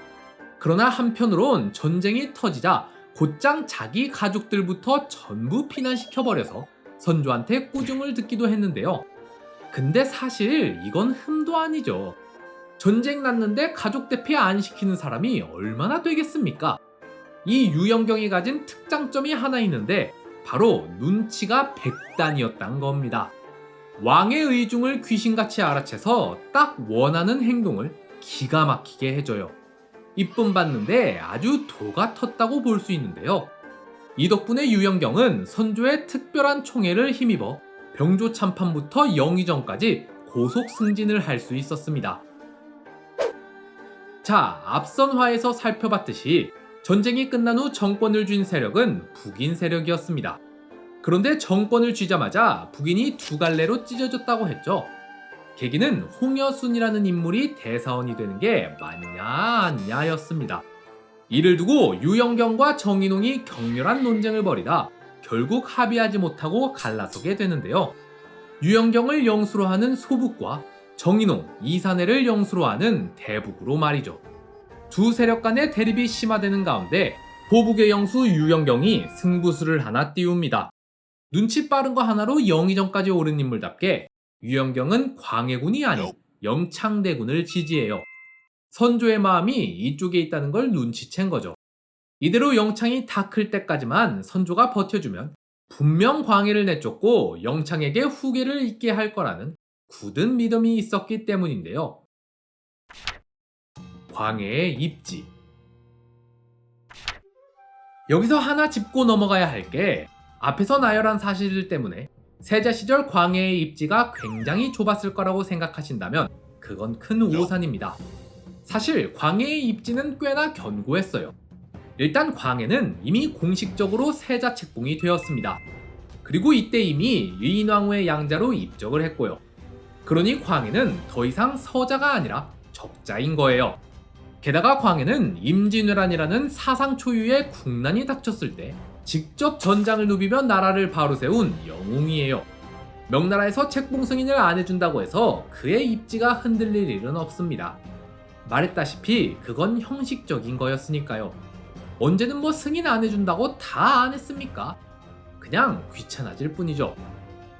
그러나 한편으론 전쟁이 터지자 곧장 자기 가족들부터 전부 피난시켜버려서 선조한테 꾸중을 듣기도 했는데요. 근데 사실 이건 흠도 아니죠. 전쟁 났는데 가족 대피 안 시키는 사람이 얼마나 되겠습니까? 이 유영경이 가진 특장점이 하나 있는데 바로 눈치가 백단이었단 겁니다. 왕의 의중을 귀신같이 알아채서 딱 원하는 행동을 기가 막히게 해줘요. 이쁨 받는데 아주 도가 텄다고 볼 수 있는데요. 이 덕분에 유영경은 선조의 특별한 총애를 힘입어 병조 참판부터 영의정까지 고속 승진을 할 수 있었습니다. 자, 앞선 화에서 살펴봤듯이 전쟁이 끝난 후 정권을 쥔 세력은 북인 세력이었습니다. 그런데 정권을 쥐자마자 북인이 두 갈래로 찢어졌다고 했죠. 계기는 홍여순이라는 인물이 대사원이 되는 게 맞냐 아니냐였습니다. 이를 두고 유영경과 정인홍이 격렬한 논쟁을 벌이다 결국 합의하지 못하고 갈라서게 되는데요. 유영경을 영수로 하는 소북과 정인홍, 이사내를 영수로 하는 대북으로 말이죠. 두 세력 간의 대립이 심화되는 가운데 보북의 영수 유영경이 승부수를 하나 띄웁니다. 눈치 빠른 거 하나로 영의정까지 오른 인물답게 유영경은 광해군이 아닌 영창대군을 지지해요. 선조의 마음이 이쪽에 있다는 걸 눈치챈 거죠. 이대로 영창이 다 클 때까지만 선조가 버텨주면 분명 광해를 내쫓고 영창에게 후계를 잇게 할 거라는 굳은 믿음이 있었기 때문인데요. 광해의 입지. 여기서 하나 짚고 넘어가야 할 게 앞에서 나열한 사실들 때문에 세자 시절 광해의 입지가 굉장히 좁았을 거라고 생각하신다면 그건 큰 오산입니다. 사실 광해의 입지는 꽤나 견고했어요. 일단 광해는 이미 공식적으로 세자 책봉이 되었습니다. 그리고 이때 이미 유인왕후의 양자로 입적을 했고요. 그러니 광해는 더 이상 서자가 아니라 적자인 거예요. 게다가 광해는 임진왜란이라는 사상 초유의 국난이 닥쳤을 때 직접 전장을 누비며 나라를 바로 세운 영웅이에요. 명나라에서 책봉 승인을 안 해준다고 해서 그의 입지가 흔들릴 일은 없습니다. 말했다시피 그건 형식적인 거였으니까요. 언제는 뭐 승인 안 해준다고 다 안 했습니까? 그냥 귀찮아질 뿐이죠.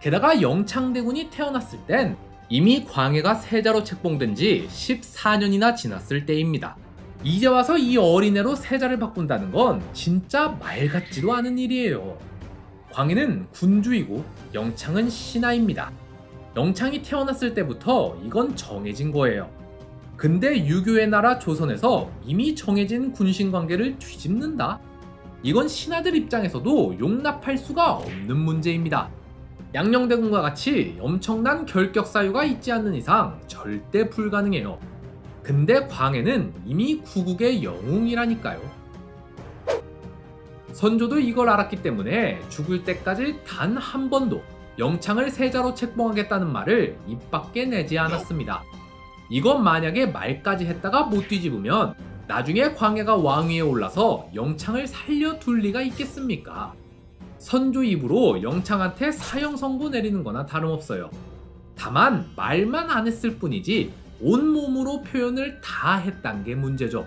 게다가 영창대군이 태어났을 땐 이미 광해가 세자로 책봉된 지 14년이나 지났을 때입니다. 이제 와서 이 어린애로 세자를 바꾼다는 건 진짜 말 같지도 않은 일이에요. 광해는 군주이고 영창은 신하입니다. 영창이 태어났을 때부터 이건 정해진 거예요. 근데 유교의 나라 조선에서 이미 정해진 군신관계를 뒤집는다? 이건 신하들 입장에서도 용납할 수가 없는 문제입니다. 양녕대군과 같이 엄청난 결격 사유가 있지 않는 이상 절대 불가능해요. 근데 광해는 이미 구국의 영웅이라니까요. 선조도 이걸 알았기 때문에 죽을 때까지 단 한 번도 영창을 세자로 책봉하겠다는 말을 입 밖에 내지 않았습니다. 이건 만약에 말까지 했다가 못 뒤집으면 나중에 광해가 왕위에 올라서 영창을 살려둘 리가 있겠습니까? 선조 입으로 영창한테 사형 선고 내리는 거나 다름없어요. 다만 말만 안 했을 뿐이지 온몸으로 표현을 다 했단 게 문제죠.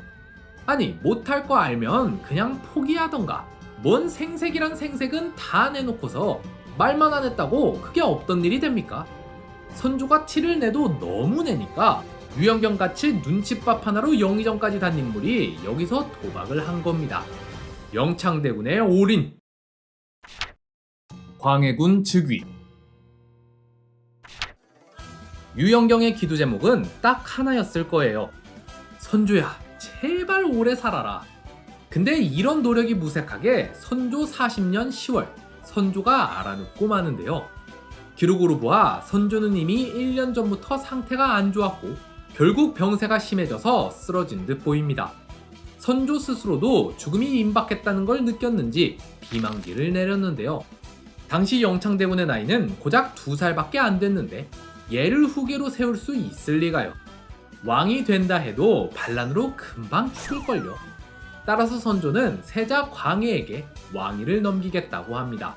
아니 못할 거 알면 그냥 포기하던가 뭔 생색이란 생색은 다 내놓고서 말만 안 했다고 그게 없던 일이 됩니까? 선조가 티를 내도 너무 내니까 유영경같이 눈칫밥 하나로 영의정까지 단 인물이 여기서 도박을 한 겁니다. 영창대군의 올인. 광해군 즉위. 유영경의 기도 제목은 딱 하나였을 거예요. 선조야, 제발 오래 살아라. 근데 이런 노력이 무색하게 선조 40년 10월 선조가 알아눕고 마는데요. 기록으로 보아 선조는 이미 1년 전부터 상태가 안 좋았고 결국 병세가 심해져서 쓰러진 듯 보입니다. 선조 스스로도 죽음이 임박했다는 걸 느꼈는지 비만기를 내렸는데요. 당시 영창대군의 나이는 고작 2살밖에 안 됐는데 얘를 후계로 세울 수 있을 리가요. 왕이 된다 해도 반란으로 금방 죽을걸요. 따라서 선조는 세자 광해에게 왕위를 넘기겠다고 합니다.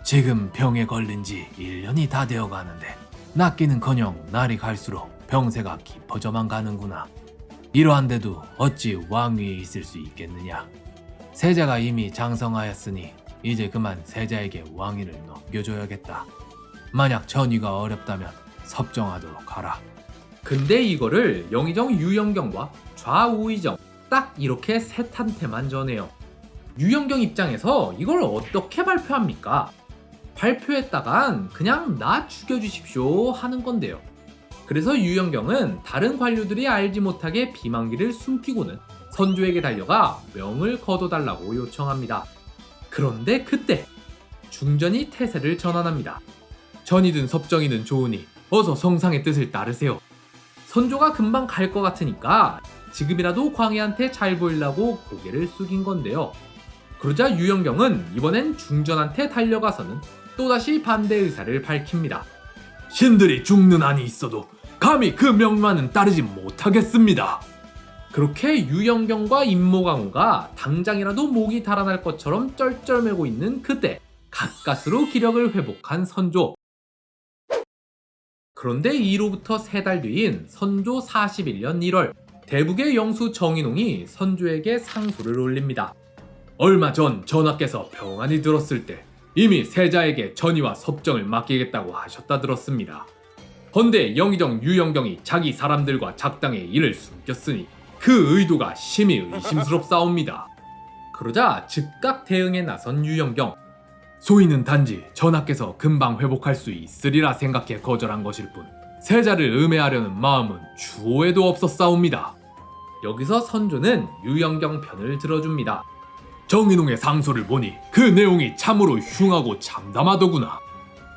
지금 병에 걸린 지 1년이 다 되어 가는데 낫기는커녕 날이 갈수록 병세가 깊어져만 가는구나. 이러한데도 어찌 왕위에 있을 수 있겠느냐. 세자가 이미 장성하였으니 이제 그만 세자에게 왕위를 넘겨줘야겠다. 만약 전위가 어렵다면 섭정하도록 하라. 근데 이거를 영의정 유영경과 좌우의정 딱 이렇게 셋한테만 전해요. 유영경 입장에서 이걸 어떻게 발표합니까? 발표했다간 그냥 나 죽여주십시오 하는 건데요. 그래서 유영경은 다른 관료들이 알지 못하게 비만기를 숨기고는 선조에게 달려가 명을 거둬달라고 요청합니다. 그런데 그때 중전이 태세를 전환합니다. 전이든 섭정이든 좋으니 어서 성상의 뜻을 따르세요. 선조가 금방 갈 것 같으니까 지금이라도 광해한테 잘 보이려고 고개를 숙인 건데요. 그러자 유영경은 이번엔 중전한테 달려가서는 또다시 반대 의사를 밝힙니다. 신들이 죽는 한이 있어도 감히 그 명만은 따르지 못하겠습니다. 그렇게 유영경과 임모강호가 당장이라도 목이 달아날 것처럼 쩔쩔매고 있는 그때 가까스로 기력을 회복한 선조. 그런데 이로부터 3달 뒤인 선조 41년 1월 대북의 영수 정인홍이 선조에게 상소를 올립니다. 얼마 전 전하께서 병안이 들었을 때 이미 세자에게 전의와 섭정을 맡기겠다고 하셨다 들었습니다. 헌데 영의정 유영경이 자기 사람들과 작당의 일을 숨겼으니 그 의도가 심히 의심스럽사옵니다. 그러자 즉각 대응에 나선 유영경. 소인은 단지 전하께서 금방 회복할 수 있으리라 생각해 거절한 것일 뿐 세자를 음해하려는 마음은 주호에도 없었사옵니다. 여기서 선조는 유영경 편을 들어줍니다. 정인홍의 상소를 보니 그 내용이 참으로 흉하고 참담하더구나.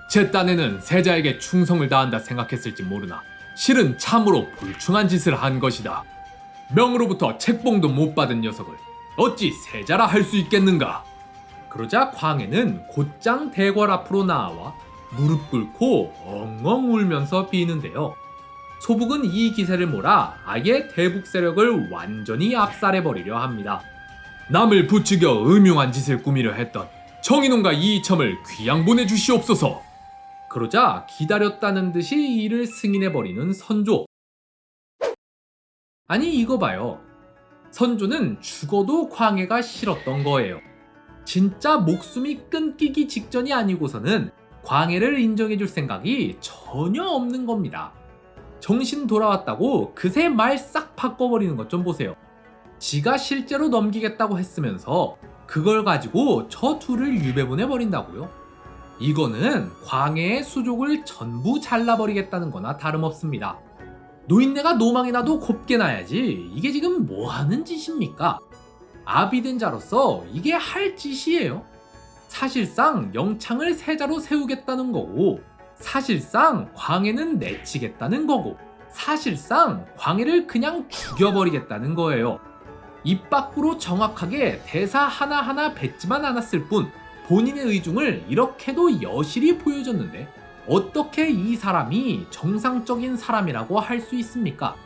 제 딴에는 세자에게 충성을 다한다 생각했을지 모르나 실은 참으로 불충한 짓을 한 것이다. 명으로부터 책봉도 못 받은 녀석을 어찌 세자라 할 수 있겠는가. 그러자 광해는 곧장 대궐 앞으로 나와 무릎 꿇고 엉엉 울면서 비는데요. 소북은 이 기세를 몰아 아예 대북 세력을 완전히 압살해버리려 합니다. 남을 부추겨 음흉한 짓을 꾸미려 했던 정인홍과 이이첨을 귀양 보내주시옵소서. 그러자 기다렸다는 듯이 이를 승인해버리는 선조. 아니 이거 봐요. 선조는 죽어도 광해가 싫었던 거예요. 진짜 목숨이 끊기기 직전이 아니고서는 광해를 인정해줄 생각이 전혀 없는 겁니다. 정신 돌아왔다고 그새 말 싹 바꿔버리는 것 좀 보세요. 지가 실제로 넘기겠다고 했으면서 그걸 가지고 저 둘을 유배보내버린다고요? 이거는 광해의 수족을 전부 잘라버리겠다는 거나 다름없습니다. 노인네가 노망이 나도 곱게 나야지 이게 지금 뭐하는 짓입니까? 아비된 자로서 이게 할 짓이에요. 사실상 영창을 세자로 세우겠다는 거고 사실상 광해는 내치겠다는 거고 사실상 광해를 그냥 죽여버리겠다는 거예요. 입 밖으로 정확하게 대사 하나하나 뱉지만 않았을 뿐 본인의 의중을 이렇게도 여실히 보여줬는데 어떻게 이 사람이 정상적인 사람이라고 할 수 있습니까?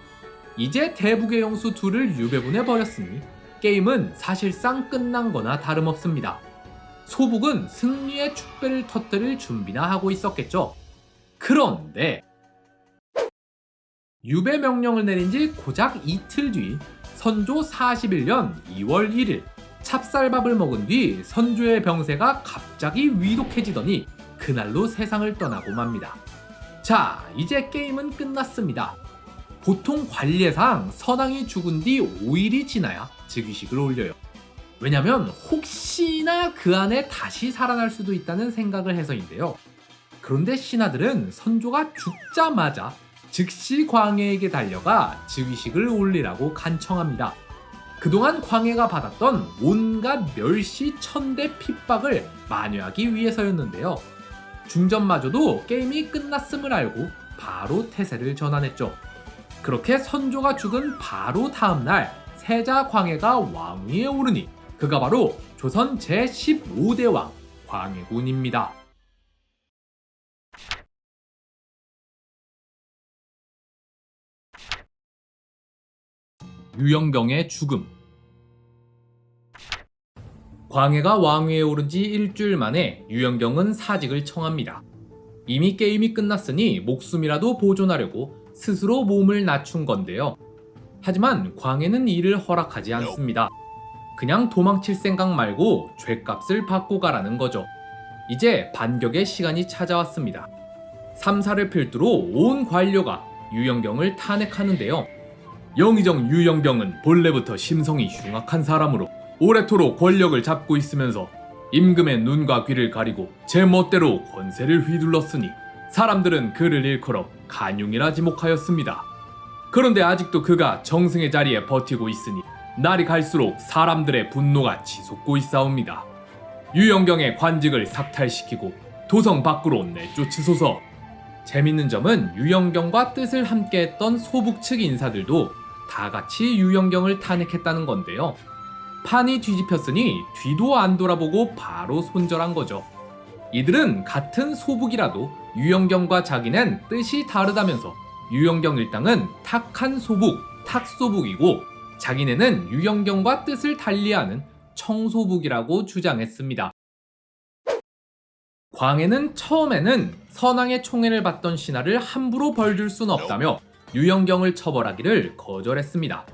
이제 대북의 영수 둘을 유배보내버렸으니 게임은 사실상 끝난 거나 다름없습니다. 소북은 승리의 축배를 터뜨릴 준비나 하고 있었겠죠. 그런데 유배 명령을 내린 지 고작 이틀 뒤 선조 41년 2월 1일 찹쌀밥을 먹은 뒤 선조의 병세가 갑자기 위독해지더니 그날로 세상을 떠나고 맙니다. 자, 이제 게임은 끝났습니다. 보통 관례상 선왕이 죽은 뒤 5일이 지나야 즉위식을 올려요. 왜냐면 혹시나 그 안에 다시 살아날 수도 있다는 생각을 해서인데요. 그런데 신하들은 선조가 죽자마자 즉시 광해에게 달려가 즉위식을 올리라고 간청합니다. 그동안 광해가 받았던 온갖 멸시 천대 핍박을 만회하기 위해서였는데요. 중전마저도 게임이 끝났음을 알고 바로 태세를 전환했죠. 그렇게 선조가 죽은 바로 다음날 세자 광해가 왕위에 오르니 그가 바로 조선 제15대 왕 광해군입니다. 유영경의 죽음. 광해가 왕위에 오른 지 일주일 만에 유영경은 사직을 청합니다. 이미 게임이 끝났으니 목숨이라도 보존하려고 스스로 몸을 낮춘 건데요. 하지만 광해는 이를 허락하지 않습니다. 그냥 도망칠 생각 말고 죗값을 받고 가라는 거죠. 이제 반격의 시간이 찾아왔습니다. 삼사를 필두로 온 관료가 유영경을 탄핵하는데요. 영의정 유영경은 본래부터 심성이 흉악한 사람으로 오래도록 권력을 잡고 있으면서 임금의 눈과 귀를 가리고 제멋대로 권세를 휘둘렀으니 사람들은 그를 일컬어 간용이라 지목하였습니다. 그런데 아직도 그가 정승의 자리에 버티고 있으니 날이 갈수록 사람들의 분노가 치솟고 있사옵니다. 유영경의 관직을 삭탈시키고 도성 밖으로 내쫓으소서. 재밌는 점은 유영경과 뜻을 함께했던 소북 측 인사들도 다 같이 유영경을 탄핵했다는 건데요. 판이 뒤집혔으니 뒤도 안 돌아보고 바로 손절한 거죠. 이들은 같은 소북이라도 유영경과 자기는 뜻이 다르다면서 유영경 일당은 탁한 소북, 탁소북이고 자기네는 유영경과 뜻을 달리하는 청소북이라고 주장했습니다. 광해는 처음에는 선왕의 총애를 받던 신하를 함부로 벌줄 순 없다며 유영경을 처벌하기를 거절했습니다.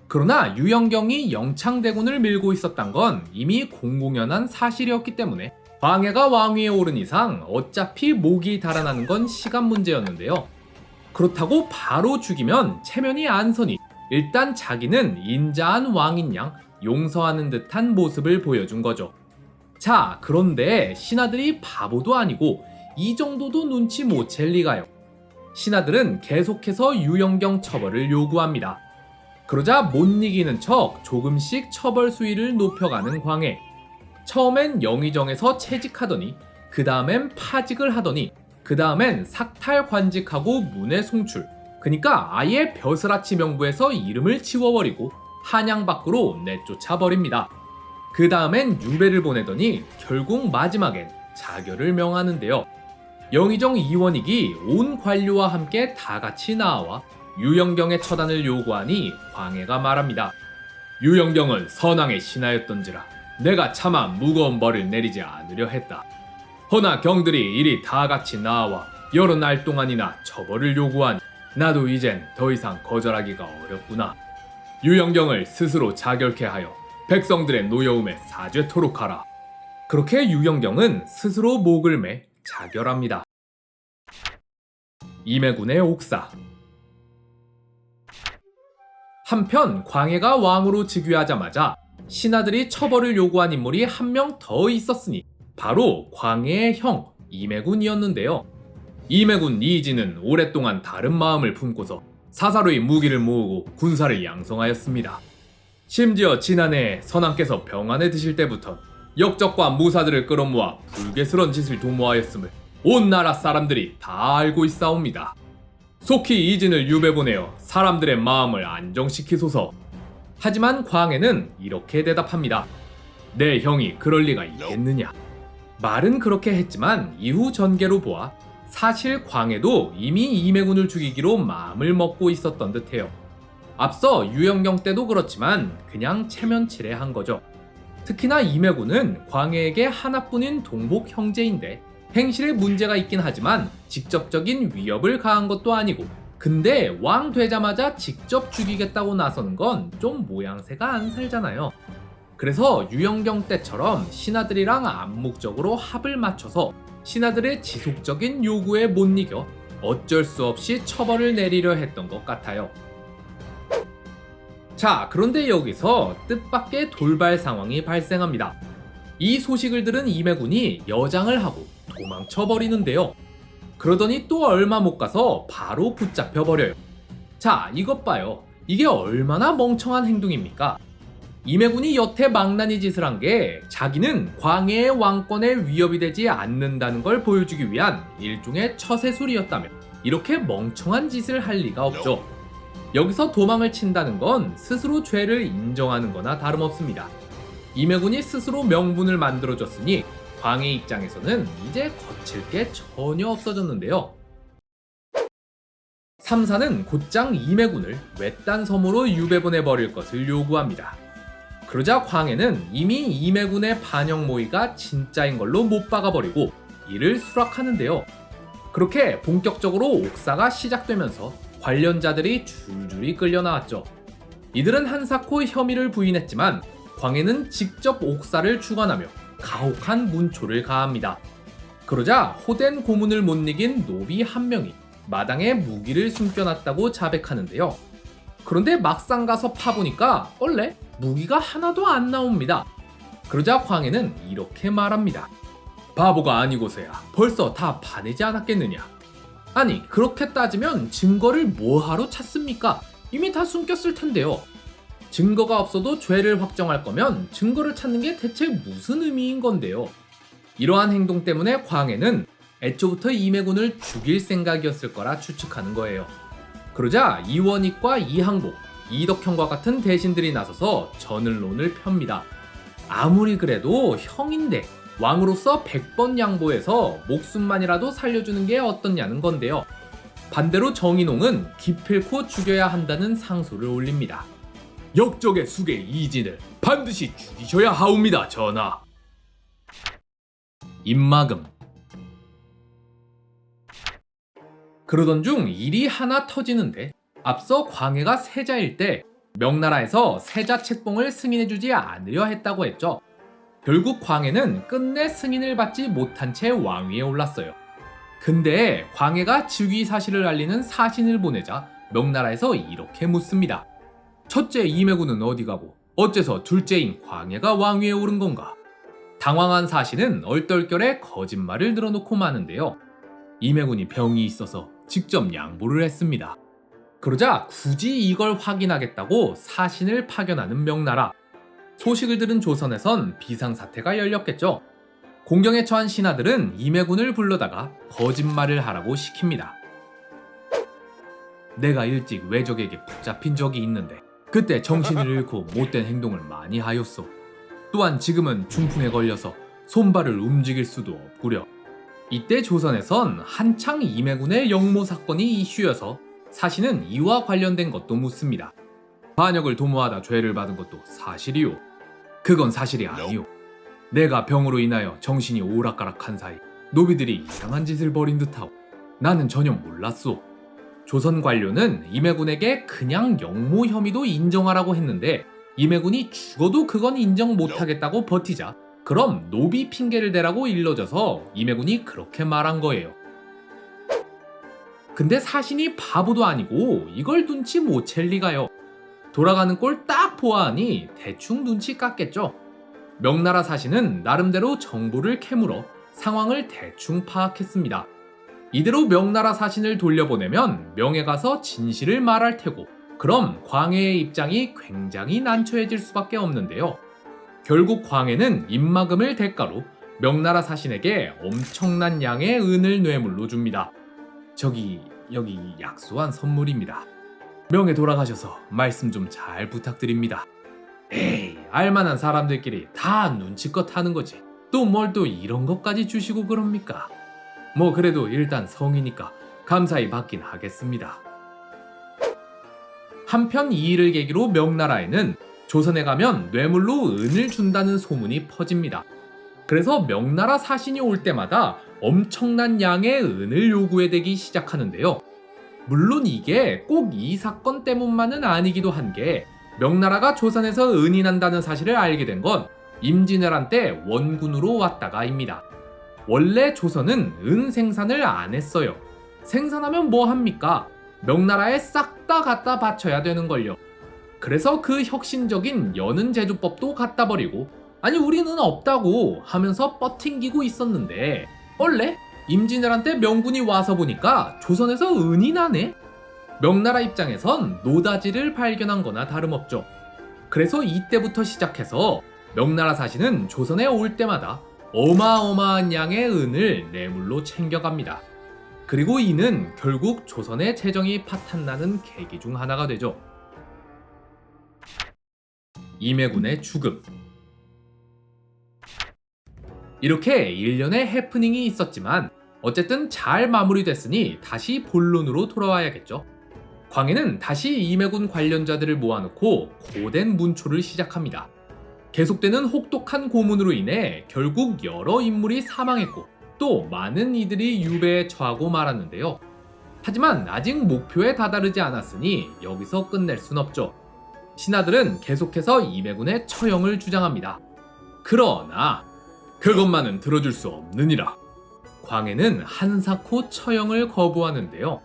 그러나 유영경이 영창대군을 밀고 있었던 건 이미 공공연한 사실이었기 때문에 광해가 왕위에 오른 이상 어차피 목이 달아나는 건 시간 문제였는데요. 그렇다고 바로 죽이면 체면이 안 서니 일단 자기는 인자한 왕인 양 용서하는 듯한 모습을 보여준 거죠. 자, 그런데 신하들이 바보도 아니고 이 정도도 눈치 못 챌 리가요. 신하들은 계속해서 유영경 처벌을 요구합니다. 그러자 못 이기는 척 조금씩 처벌 수위를 높여가는 광해. 처음엔 영의정에서 채직하더니 그 다음엔 파직을 하더니 그 다음엔 삭탈관직하고 문해 송출. 그니까 아예 벼슬아치 명부에서 이름을 지워버리고 한양 밖으로 내쫓아버립니다. 그 다음엔 유배를 보내더니 결국 마지막엔 자결을 명하는데요. 영의정 이원익이 온 관료와 함께 다 같이 나와 유영경의 처단을 요구하니 광해가 말합니다. 유영경은 선왕의 신하였던지라 내가 차마 무거운 벌을 내리지 않으려 했다. 허나 경들이 이리 다 같이 나와 여러 날 동안이나 처벌을 요구하니 나도 이젠 더 이상 거절하기가 어렵구나. 유영경을 스스로 자결케 하여 백성들의 노여움에 사죄토록 하라. 그렇게 유영경은 스스로 목을 매 자결합니다. 임해군의 옥사. 한편 광해가 왕으로 즉위하자마자 신하들이 처벌을 요구한 인물이 한 명 더 있었으니 바로 광해의 형 임해군이었는데요. 임해군 이진은 오랫동안 다른 마음을 품고서 사사로이 무기를 모으고 군사를 양성하였습니다. 심지어 지난해 선왕께서 병안에 드실 때부터 역적과 무사들을 끌어모아 불괴스런 짓을 도모하였음을 온 나라 사람들이 다 알고 있사옵니다. 속히 이진을 유배 보내어 사람들의 마음을 안정시키소서. 하지만 광해는 이렇게 대답합니다. 내 형이 그럴 리가 있겠느냐. 말은 그렇게 했지만 이후 전개로 보아 사실 광해도 이미 임해군을 죽이기로 마음을 먹고 있었던 듯해요. 앞서 유영경 때도 그렇지만 그냥 체면치레한 거죠. 특히나 임해군은 광해에게 하나뿐인 동복 형제인데 행실에 문제가 있긴 하지만 직접적인 위협을 가한 것도 아니고 근데 왕 되자마자 직접 죽이겠다고 나서는 건 좀 모양새가 안 살잖아요. 그래서 유영경 때처럼 신하들이랑 암묵적으로 합을 맞춰서 신하들의 지속적인 요구에 못 이겨 어쩔 수 없이 처벌을 내리려 했던 것 같아요. 자, 그런데 여기서 뜻밖의 돌발 상황이 발생합니다. 이 소식을 들은 임해군이 여장을 하고 도망쳐 버리는데요. 그러더니 또 얼마 못 가서 바로 붙잡혀 버려요. 자, 이것 봐요. 이게 얼마나 멍청한 행동입니까? 임해군이 여태 망나니 짓을 한 게 자기는 광해의 왕권에 위협이 되지 않는다는 걸 보여주기 위한 일종의 처세술이었다며 이렇게 멍청한 짓을 할 리가 없죠. 여기서 도망을 친다는 건 스스로 죄를 인정하는 거나 다름없습니다. 임해군이 스스로 명분을 만들어줬으니 광해 입장에서는 이제 거칠 게 전혀 없어졌는데요. 삼사는 곧장 임해군을 외딴 섬으로 유배보내버릴 것을 요구합니다. 그러자 광해는 이미 임해군의 반역 모의가 진짜인 걸로 못 박아버리고 이를 수락하는데요. 그렇게 본격적으로 옥사가 시작되면서 관련자들이 줄줄이 끌려나왔죠. 이들은 한사코 혐의를 부인했지만 광해는 직접 옥사를 주관하며 가혹한 문초를 가합니다. 그러자 호된 고문을 못 이긴 노비 한 명이 마당에 무기를 숨겨놨다고 자백하는데요. 그런데 막상 가서 파보니까 원래 무기가 하나도 안 나옵니다. 그러자 광해는 이렇게 말합니다. 바보가 아니고서야 벌써 다 파내지 않았겠느냐. 아니, 그렇게 따지면 증거를 뭐하러 찾습니까? 이미 다 숨겼을 텐데요. 증거가 없어도 죄를 확정할 거면 증거를 찾는 게 대체 무슨 의미인 건데요. 이러한 행동 때문에 광해는 애초부터 임해군을 죽일 생각이었을 거라 추측하는 거예요. 그러자 이원익과 이항복, 이덕형과 같은 대신들이 나서서 전을론을 펴니다. 아무리 그래도 형인데 왕으로서 100번 양보해서 목숨만이라도 살려주는 게 어떻냐는 건데요. 반대로 정인홍은 기필코 죽여야 한다는 상소를 올립니다. 역적의 수계 이진을 반드시 죽이셔야 하옵니다, 전하. 입막음. 그러던 중 일이 하나 터지는데 앞서 광해가 세자일 때 명나라에서 세자 책봉을 승인해주지 않으려 했다고 했죠. 결국 광해는 끝내 승인을 받지 못한 채 왕위에 올랐어요. 근데 광해가 즉위 사실을 알리는 사신을 보내자 명나라에서 이렇게 묻습니다. 첫째 임해군은 어디 가고 어째서 둘째인 광해가 왕위에 오른 건가? 당황한 사신은 얼떨결에 거짓말을 늘어놓고 마는데요. 임해군이 병이 있어서 직접 양보를 했습니다. 그러자 굳이 이걸 확인하겠다고 사신을 파견하는 명나라. 소식을 들은 조선에선 비상사태가 열렸겠죠. 공경에 처한 신하들은 임해군을 불러다가 거짓말을 하라고 시킵니다. 내가 일찍 외적에게 붙잡힌 적이 있는데 그때 정신을 잃고 못된 행동을 많이 하였소. 또한 지금은 중풍에 걸려서 손발을 움직일 수도 없구려. 이때 조선에선 한창 임해군의 영모 사건이 이슈여서 사신은 이와 관련된 것도 묻습니다. 반역을 도모하다 죄를 받은 것도 사실이요. 그건 사실이 아니요. 내가 병으로 인하여 정신이 오락가락한 사이 노비들이 이상한 짓을 벌인 듯하고 나는 전혀 몰랐소. 조선 관료는 임해군에게 그냥 영모 혐의도 인정하라고 했는데 임해군이 죽어도 그건 인정 못하겠다고 버티자 그럼 노비 핑계를 대라고 일러줘서 임해군이 그렇게 말한 거예요. 근데 사신이 바보도 아니고 이걸 눈치 못 챌 리가요. 돌아가는 꼴 딱 보아하니 대충 눈치 깠겠죠. 명나라 사신은 나름대로 정보를 캐물어 상황을 대충 파악했습니다. 이대로 명나라 사신을 돌려보내면 명에 가서 진실을 말할 테고 그럼 광해의 입장이 굉장히 난처해질 수밖에 없는데요. 결국 광해는 입막음을 대가로 명나라 사신에게 엄청난 양의 은을 뇌물로 줍니다. 여기 약소한 선물입니다. 명예 돌아가셔서 말씀 좀 잘 부탁드립니다. 에이, 알만한 사람들끼리 다 눈치껏 하는 거지. 또 뭘 또 이런 것까지 주시고 그럽니까? 뭐 그래도 일단 성이니까 감사히 받긴 하겠습니다. 한편 이 일을 계기로 명나라에는 조선에 가면 뇌물로 은을 준다는 소문이 퍼집니다. 그래서 명나라 사신이 올 때마다 엄청난 양의 은을 요구해대기 시작하는데요. 물론 이게 꼭 이 사건 때문만은 아니기도 한 게 명나라가 조선에서 은이 난다는 사실을 알게 된 건 임진왜란 때 원군으로 왔다가입니다. 원래 조선은 은 생산을 안 했어요. 생산하면 뭐 합니까? 명나라에 싹 다 갖다 바쳐야 되는걸요. 그래서 그 혁신적인 연은 제조법도 갖다 버리고 아니 우리는 없다고 하면서 뻗팅기고 있었는데 원래 임진왜란 때 명군이 와서 보니까 조선에서 은이 나네? 명나라 입장에선 노다지를 발견한 거나 다름없죠. 그래서 이때부터 시작해서 명나라 사신은 조선에 올 때마다 어마어마한 양의 은을 뇌물로 챙겨갑니다. 그리고 이는 결국 조선의 재정이 파탄나는 계기 중 하나가 되죠. 임해군의 죽음. 이렇게 일련의 해프닝이 있었지만 어쨌든 잘 마무리됐으니 다시 본론으로 돌아와야겠죠. 광해는 다시 임해군 관련자들을 모아놓고 고된 문초를 시작합니다. 계속되는 혹독한 고문으로 인해 결국 여러 인물이 사망했고 또 많은 이들이 유배에 처하고 말았는데요. 하지만 아직 목표에 다다르지 않았으니 여기서 끝낼 순 없죠. 신하들은 계속해서 임해군의 처형을 주장합니다. 그러나 그것만은 들어줄 수 없느니라. 광해는 한사코 처형을 거부하는데요.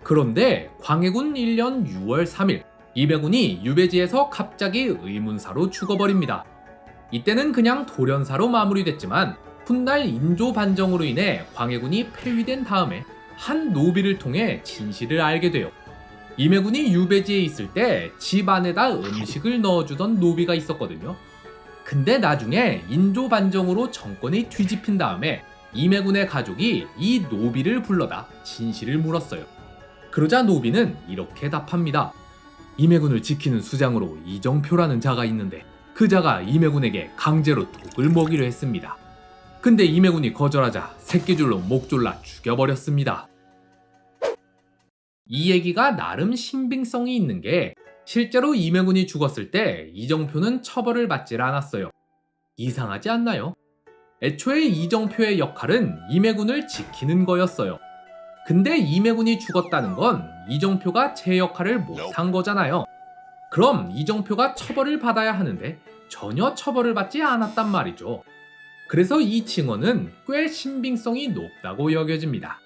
그런데 광해군 1년 6월 3일 임해군이 유배지에서 갑자기 의문사로 죽어버립니다. 이때는 그냥 돌연사로 마무리됐지만 훗날 인조 반정으로 인해 광해군이 폐위된 다음에 한 노비를 통해 진실을 알게 돼요. 임해군이 유배지에 있을 때 집 안에다 음식을 넣어주던 노비가 있었거든요. 근데 나중에 인조 반정으로 정권이 뒤집힌 다음에 임해군의 가족이 이 노비를 불러다 진실을 물었어요. 그러자 노비는 이렇게 답합니다. 임해군을 지키는 수장으로 이정표라는 자가 있는데 그 자가 임해군에게 강제로 독을 먹이려 했습니다. 근데 임해군이 거절하자 새끼줄로 목 졸라 죽여버렸습니다. 이 얘기가 나름 신빙성이 있는 게 실제로 임해군이 죽었을 때 이정표는 처벌을 받질 않았어요. 이상하지 않나요? 애초에 이정표의 역할은 임해군을 지키는 거였어요. 근데 임해군이 죽었다는 건 이정표가 제 역할을 못한 거잖아요. 그럼 이정표가 처벌을 받아야 하는데 전혀 처벌을 받지 않았단 말이죠. 그래서 이 증언은 꽤 신빙성이 높다고 여겨집니다.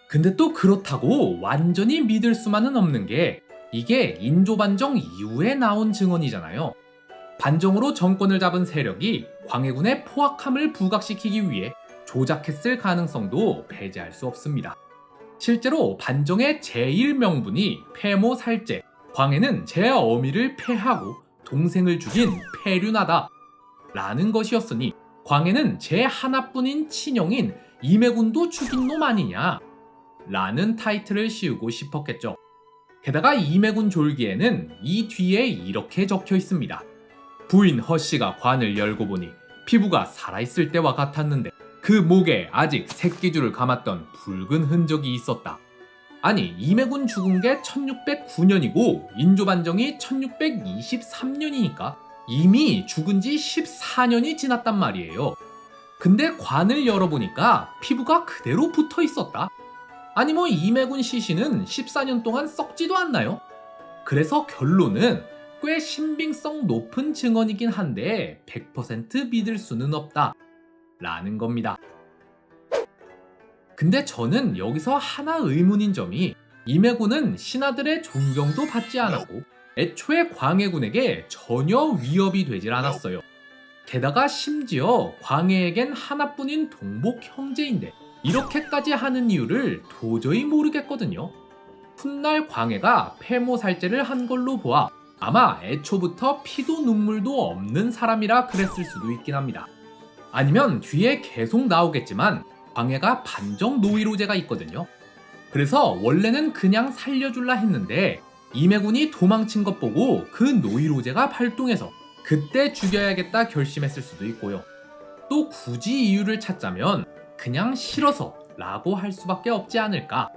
근데 또 그렇다고 완전히 믿을 수만은 없는 게 이게 인조반정 이후에 나온 증언이잖아요. 반정으로 정권을 잡은 세력이 광해군의 포악함을 부각시키기 위해 조작했을 가능성도 배제할 수 없습니다. 실제로 반정의 제1명분이 폐모 살제, 광해는 제 어미를 폐하고 동생을 죽인 폐륜하다 라는 것이었으니 광해는 제 하나뿐인 친형인 임해군도 죽인 놈 아니냐 라는 타이틀을 씌우고 싶었겠죠. 게다가 임해군 졸기에는 이 뒤에 이렇게 적혀 있습니다. 부인 허씨가 관을 열고 보니 피부가 살아있을 때와 같았는데 그 목에 아직 새끼줄을 감았던 붉은 흔적이 있었다. 아니, 임해군 죽은 게 1609년이고 인조반정이 1623년이니까 이미 죽은 지 14년이 지났단 말이에요. 근데 관을 열어보니까 피부가 그대로 붙어 있었다. 아니 뭐 임해군 시신은 14년 동안 썩지도 않나요? 그래서 결론은 꽤 신빙성 높은 증언이긴 한데 100% 믿을 수는 없다 라는 겁니다. 근데 저는 여기서 하나 의문인 점이 임해군은 신하들의 존경도 받지 않았고 애초에 광해군에게 전혀 위협이 되질 않았어요. 게다가 심지어 광해에겐 하나뿐인 동복 형제인데 이렇게까지 하는 이유를 도저히 모르겠거든요. 훗날 광해가 폐모살제를 한 걸로 보아 아마 애초부터 피도 눈물도 없는 사람이라 그랬을 수도 있긴 합니다. 아니면 뒤에 계속 나오겠지만 광해가 반정 노이로제가 있거든요. 그래서 원래는 그냥 살려줄라 했는데 임해군이 도망친 것 보고 그 노이로제가 발동해서 그때 죽여야겠다 결심했을 수도 있고요. 또 굳이 이유를 찾자면 그냥 싫어서 라고 할 수밖에 없지 않을까.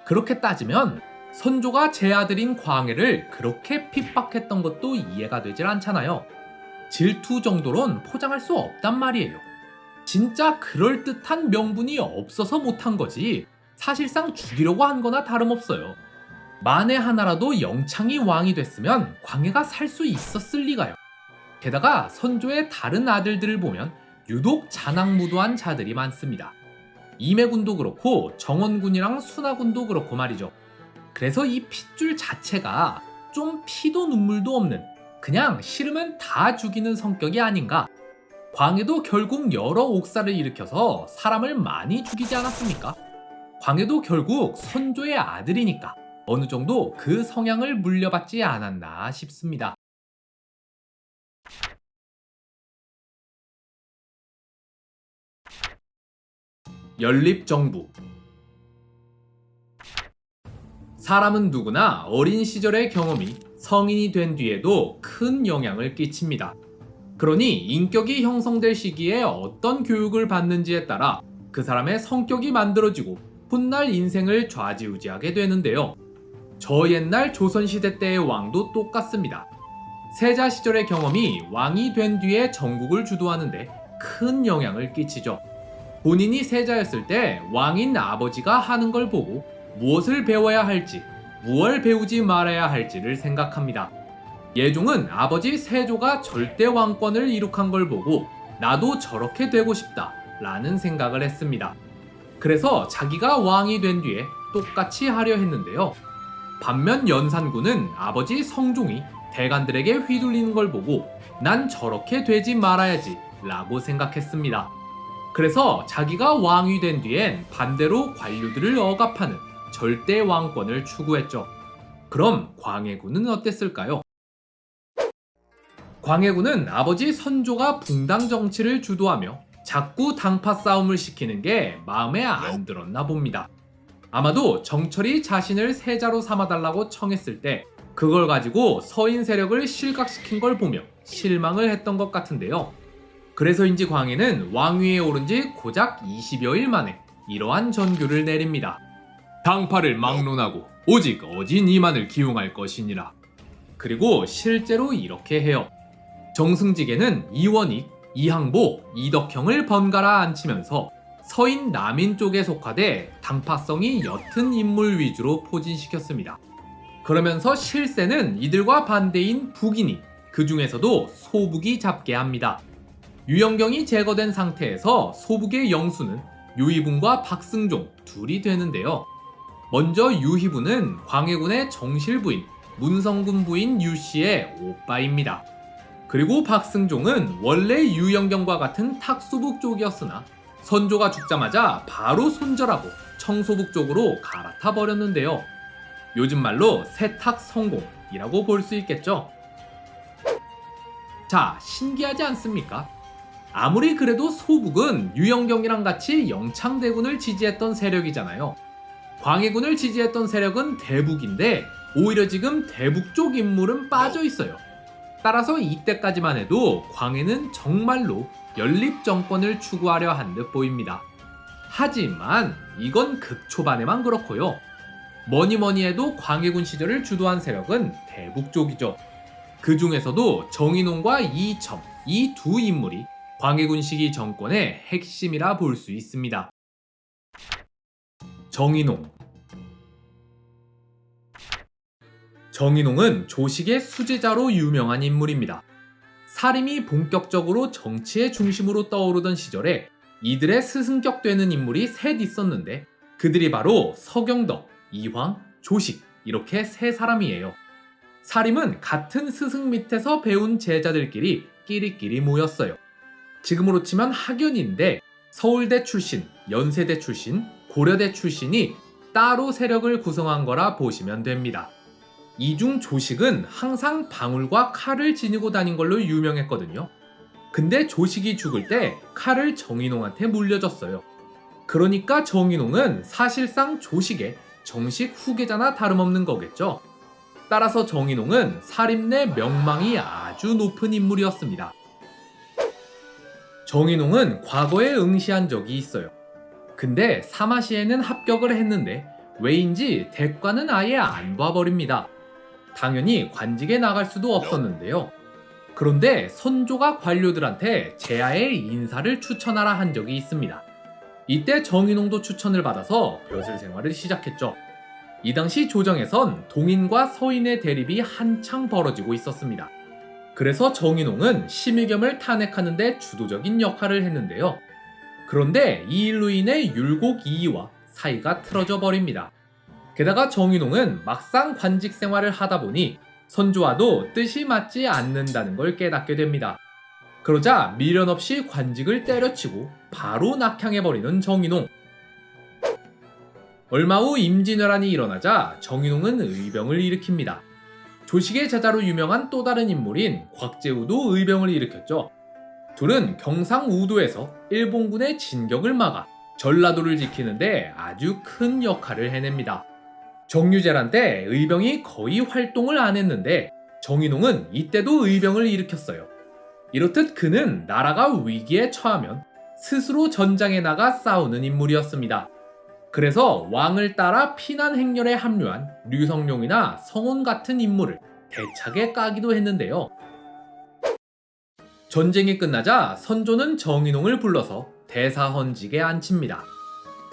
그렇게 따지면 선조가 제 아들인 광해를 그렇게 핍박했던 것도 이해가 되질 않잖아요. 질투 정도론 포장할 수 없단 말이에요. 진짜 그럴듯한 명분이 없어서 못한 거지 사실상 죽이려고 한 거나 다름없어요. 만에 하나라도 영창이 왕이 됐으면 광해가 살 수 있었을 리가요. 게다가 선조의 다른 아들들을 보면 유독 잔악무도한 자들이 많습니다. 임해군도 그렇고 정원군이랑 순하군도 그렇고 말이죠. 그래서 이 핏줄 자체가 좀 피도 눈물도 없는 그냥 싫으면 다 죽이는 성격이 아닌가. 광해도 결국 여러 옥사를 일으켜서 사람을 많이 죽이지 않았습니까? 광해도 결국 선조의 아들이니까 어느 정도 그 성향을 물려받지 않았나 싶습니다. 연립정부. 사람은 누구나 어린 시절의 경험이 성인이 된 뒤에도 큰 영향을 끼칩니다. 그러니 인격이 형성될 시기에 어떤 교육을 받는지에 따라 그 사람의 성격이 만들어지고 훗날 인생을 좌지우지하게 되는데요. 저 옛날 조선시대 때의 왕도 똑같습니다. 세자 시절의 경험이 왕이 된 뒤에 전국을 주도하는데 큰 영향을 끼치죠. 본인이 세자였을 때 왕인 아버지가 하는 걸 보고 무엇을 배워야 할지, 무엇을 배우지 말아야 할지를 생각합니다. 예종은 아버지 세조가 절대 왕권을 이룩한 걸 보고 나도 저렇게 되고 싶다 라는 생각을 했습니다. 그래서 자기가 왕이 된 뒤에 똑같이 하려 했는데요. 반면 연산군은 아버지 성종이 대간들에게 휘둘리는 걸 보고 난 저렇게 되지 말아야지 라고 생각했습니다. 그래서 자기가 왕이 된 뒤엔 반대로 관료들을 억압하는 절대 왕권을 추구했죠. 그럼 광해군은 어땠을까요? 광해군은 아버지 선조가 붕당 정치를 주도하며 자꾸 당파 싸움을 시키는 게 마음에 안 들었나 봅니다. 아마도 정철이 자신을 세자로 삼아달라고 청했을 때 그걸 가지고 서인 세력을 실각시킨 걸 보며 실망을 했던 것 같은데요. 그래서인지 광해는 왕위에 오른 지 고작 20여일 만에 이러한 전교를 내립니다. 당파를 막론하고 오직 어진 이만을 기용할 것이니라. 그리고 실제로 이렇게 해요. 정승직에는 이원익, 이항보, 이덕형을 번갈아 앉히면서 서인 남인 쪽에 속하되 당파성이 옅은 인물 위주로 포진시켰습니다. 그러면서 실세는 이들과 반대인 북인이, 그 중에서도 소북이 잡게 합니다. 유영경이 제거된 상태에서 소북의 영수는 유희분과 박승종 둘이 되는데요. 먼저 유희분은 광해군의 정실부인, 문성군 부인 유씨의 오빠입니다. 그리고 박승종은 원래 유영경과 같은 탁소북 쪽이었으나 선조가 죽자마자 바로 손절하고 청소북 쪽으로 갈아타 버렸는데요. 요즘 말로 세탁 성공이라고 볼 수 있겠죠. 자, 신기하지 않습니까? 아무리 그래도 소북은 유영경이랑 같이 영창대군을 지지했던 세력이잖아요. 광해군을 지지했던 세력은 대북인데 오히려 지금 대북 쪽 인물은 빠져 있어요. 따라서 이때까지만 해도 광해는 정말로 연립 정권을 추구하려 한 듯 보입니다. 하지만 이건 극초반에만 그렇고요. 뭐니 해도 광해군 시절을 주도한 세력은 대북 쪽이죠. 그 중에서도 정인홍과 이이첨, 이 두 인물이 광해군 시기 정권의 핵심이라 볼 수 있습니다. 정인홍. 정인홍은 조식의 수제자로 유명한 인물입니다. 사림이 본격적으로 정치의 중심으로 떠오르던 시절에 이들의 스승격 되는 인물이 셋 있었는데 그들이 바로 서경덕, 이황, 조식 이렇게 세 사람이에요. 사림은 같은 스승 밑에서 배운 제자들끼리 끼리끼리 모였어요. 지금으로 치면 학연인데 서울대 출신, 연세대 출신, 고려대 출신이 따로 세력을 구성한 거라 보시면 됩니다. 이중 조식은 항상 방울과 칼을 지니고 다닌 걸로 유명했거든요. 근데 조식이 죽을 때 칼을 정인홍한테 물려줬어요. 그러니까 정인홍은 사실상 조식의 정식 후계자나 다름없는 거겠죠. 따라서 정인홍은 사림내 명망이 아주 높은 인물이었습니다. 정인홍은 과거에 응시한 적이 있어요. 근데 사마시에는 합격을 했는데 왜인지 대과는 아예 안 봐버립니다. 당연히 관직에 나갈 수도 없었는데요. 그런데 선조가 관료들한테 제하의 인사를 추천하라 한 적이 있습니다. 이때 정인홍도 추천을 받아서 벼슬 생활을 시작했죠. 이 당시 조정에선 동인과 서인의 대립이 한창 벌어지고 있었습니다. 그래서 정인홍은 심의겸을 탄핵하는 데 주도적인 역할을 했는데요. 그런데 이 일로 인해 율곡 이이와 사이가 틀어져 버립니다. 게다가 정인홍은 막상 관직 생활을 하다 보니 선조와도 뜻이 맞지 않는다는 걸 깨닫게 됩니다. 그러자 미련 없이 관직을 때려치고 바로 낙향해버리는 정인홍. 얼마 후 임진왜란이 일어나자 정인홍은 의병을 일으킵니다. 조식의 제자로 유명한 또 다른 인물인 곽재우도 의병을 일으켰죠. 둘은 경상우도에서 일본군의 진격을 막아 전라도를 지키는데 아주 큰 역할을 해냅니다. 정유재란 때 의병이 거의 활동을 안 했는데 정인홍은 이때도 의병을 일으켰어요. 이렇듯 그는 나라가 위기에 처하면 스스로 전장에 나가 싸우는 인물이었습니다. 그래서 왕을 따라 피난 행렬에 합류한 류성룡이나 성온 같은 인물을 대차게 까기도 했는데요. 전쟁이 끝나자 선조는 정인홍을 불러서 대사헌직에 앉힙니다.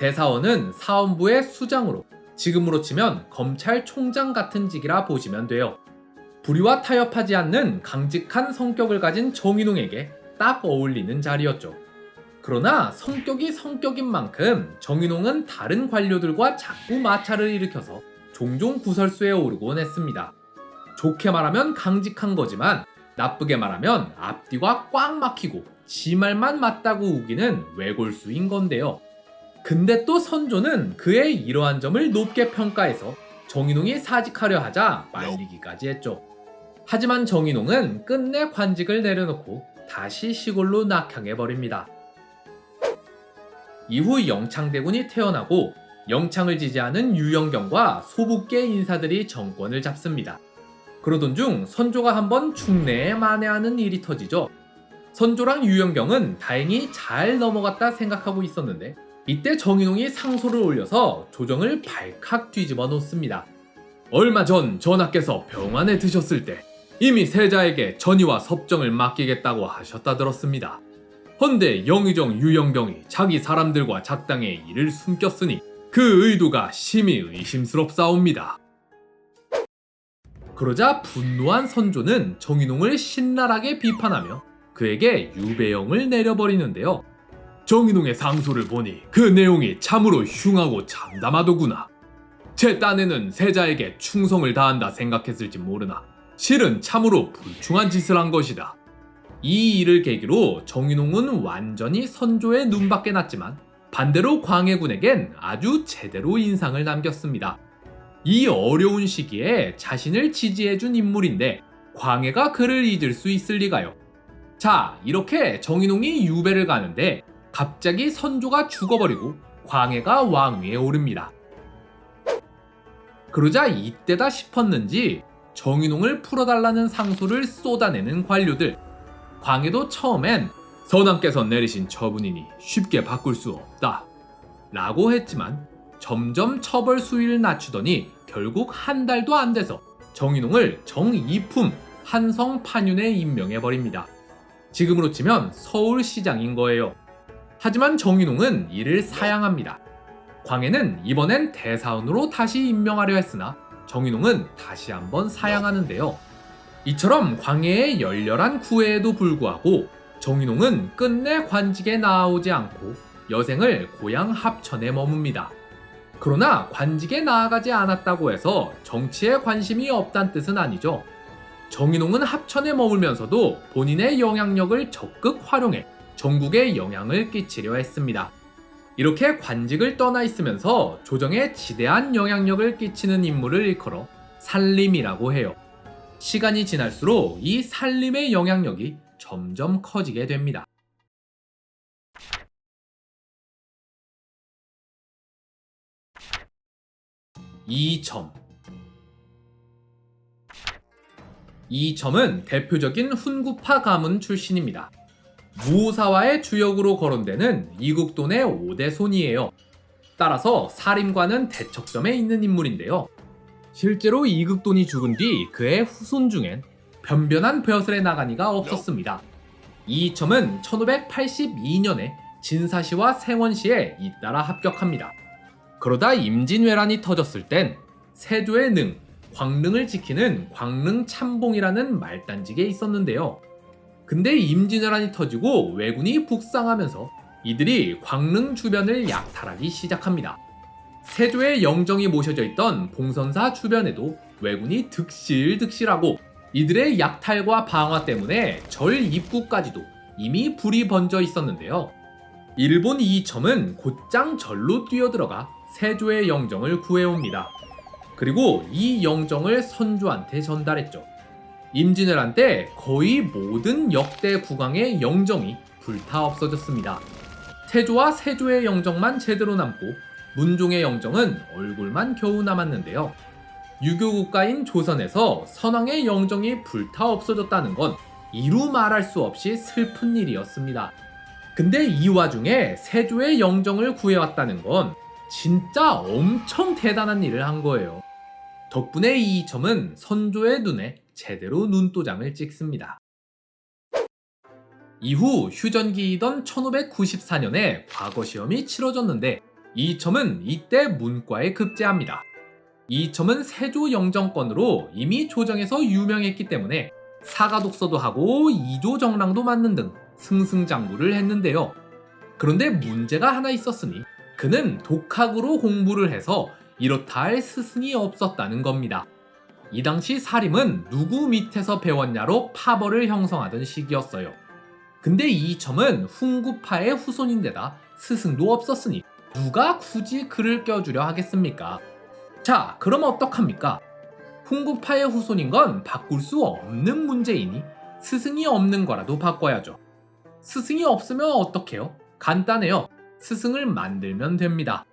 대사헌은 사헌부의 수장으로 지금으로 치면 검찰총장 같은 직이라 보시면 돼요. 불의와 타협하지 않는 강직한 성격을 가진 정인홍에게 딱 어울리는 자리였죠. 그러나 성격이 성격인 만큼 정인홍은 다른 관료들과 자꾸 마찰을 일으켜서 종종 구설수에 오르곤 했습니다. 좋게 말하면 강직한 거지만 나쁘게 말하면 앞뒤가 꽉 막히고 지 말만 맞다고 우기는 외골수인 건데요. 근데 또 선조는 그의 이러한 점을 높게 평가해서 정인홍이 사직하려 하자 말리기까지 했죠. 하지만 정인홍은 끝내 관직을 내려놓고 다시 시골로 낙향해버립니다. 이후 영창대군이 태어나고 영창을 지지하는 유영경과 소북계 인사들이 정권을 잡습니다. 그러던 중 선조가 한번 충내에 만회하는 일이 터지죠. 선조랑 유영경은 다행히 잘 넘어갔다 생각하고 있었는데 이때 정인홍이 상소를 올려서 조정을 발칵 뒤집어 놓습니다. 얼마 전 전하께서 병안에 드셨을 때 이미 세자에게 전의와 섭정을 맡기겠다고 하셨다 들었습니다. 헌데 영의정 유영경이 자기 사람들과 작당의 일을 숨겼으니 그 의도가 심히 의심스럽사옵니다. 그러자 분노한 선조는 정인홍을 신랄하게 비판하며 그에게 유배형을 내려버리는데요. 정인홍의 상소를 보니 그 내용이 참으로 흉하고 참담하더구나. 제 딴에는 세자에게 충성을 다한다 생각했을지 모르나 실은 참으로 불충한 짓을 한 것이다. 이 일을 계기로 정인홍은 완전히 선조의 눈밖에 났지만 반대로 광해군에겐 아주 제대로 인상을 남겼습니다. 이 어려운 시기에 자신을 지지해준 인물인데 광해가 그를 잊을 수 있을 리가요. 자, 이렇게 정인홍이 유배를 가는데 갑자기 선조가 죽어버리고 광해가 왕위에 오릅니다. 그러자 이때다 싶었는지 정인홍을 풀어달라는 상소를 쏟아내는 관료들. 광해도 처음엔 선왕께서 내리신 처분이니 쉽게 바꿀 수 없다 라고 했지만 점점 처벌 수위를 낮추더니 결국 한 달도 안 돼서 정인홍을 정이품 한성 판윤에 임명해버립니다. 지금으로 치면 서울시장인 거예요. 하지만 정인홍은 이를 사양합니다. 광해는 이번엔 대사원으로 다시 임명하려 했으나 정인홍은 다시 한번 사양하는데요. 이처럼 광해의 열렬한 구애에도 불구하고 정인홍은 끝내 관직에 나아오지 않고 여생을 고향 합천에 머뭅니다. 그러나 관직에 나아가지 않았다고 해서 정치에 관심이 없다는 뜻은 아니죠. 정인홍은 합천에 머물면서도 본인의 영향력을 적극 활용해 전국에 영향을 끼치려 했습니다. 이렇게 관직을 떠나 있으면서 조정에 지대한 영향력을 끼치는 인물을 일컬어 살림이라고 해요. 시간이 지날수록 이 살림의 영향력이 점점 커지게 됩니다. 이점. 이점은 대표적인 훈구파 가문 출신입니다. 무사와의 주역으로 거론되는 이국돈의 5대 손이에요. 따라서 사림과는 대척점에 있는 인물인데요. 실제로 이국돈이 죽은 뒤 그의 후손 중엔 변변한 벼슬의 나가니가 없었습니다. 이점은 1582년에 진사시와 생원시에 잇따라 합격합니다. 그러다 임진왜란이 터졌을 땐 세조의 능, 광릉을 지키는 광릉참봉이라는 말단직에 있었는데요. 근데 임진왜란이 터지고 왜군이 북상하면서 이들이 광릉 주변을 약탈하기 시작합니다. 세조의 영정이 모셔져 있던 봉선사 주변에도 왜군이 득실득실하고 이들의 약탈과 방화 때문에 절 입구까지도 이미 불이 번져 있었는데요. 일본 이이첨은 곧장 절로 뛰어들어가 세조의 영정을 구해옵니다. 그리고 이 영정을 선조한테 전달했죠. 임진왜란 때 거의 모든 역대 국왕의 영정이 불타 없어졌습니다. 태조와 세조의 영정만 제대로 남고 문종의 영정은 얼굴만 겨우 남았는데요. 유교 국가인 조선에서 선왕의 영정이 불타 없어졌다는 건 이루 말할 수 없이 슬픈 일이었습니다. 근데 이 와중에 세조의 영정을 구해왔다는 건 진짜 엄청 대단한 일을 한 거예요. 덕분에 이이첨은 선조의 눈에 제대로 눈도장을 찍습니다. 이후 휴전기이던 1594년에 과거시험이 치러졌는데 이이첨은 이때 문과에 급제합니다. 이이첨은 세조 영정권으로 이미 조정에서 유명했기 때문에 사가독서도 하고 이조정랑도 맡는 등 승승장구를 했는데요. 그런데 문제가 하나 있었으니 그는 독학으로 공부를 해서 이렇다 할 스승이 없었다는 겁니다. 이 당시 사림은 누구 밑에서 배웠냐로 파벌을 형성하던 시기였어요. 근데 이이첨은 훈구파의 후손인데다 스승도 없었으니 누가 굳이 그를 껴주려 하겠습니까? 자, 그럼 어떡합니까? 훈구파의 후손인 건 바꿀 수 없는 문제이니 스승이 없는 거라도 바꿔야죠. 스승이 없으면 어떡해요? 간단해요. 스승을 만들면 됩니다.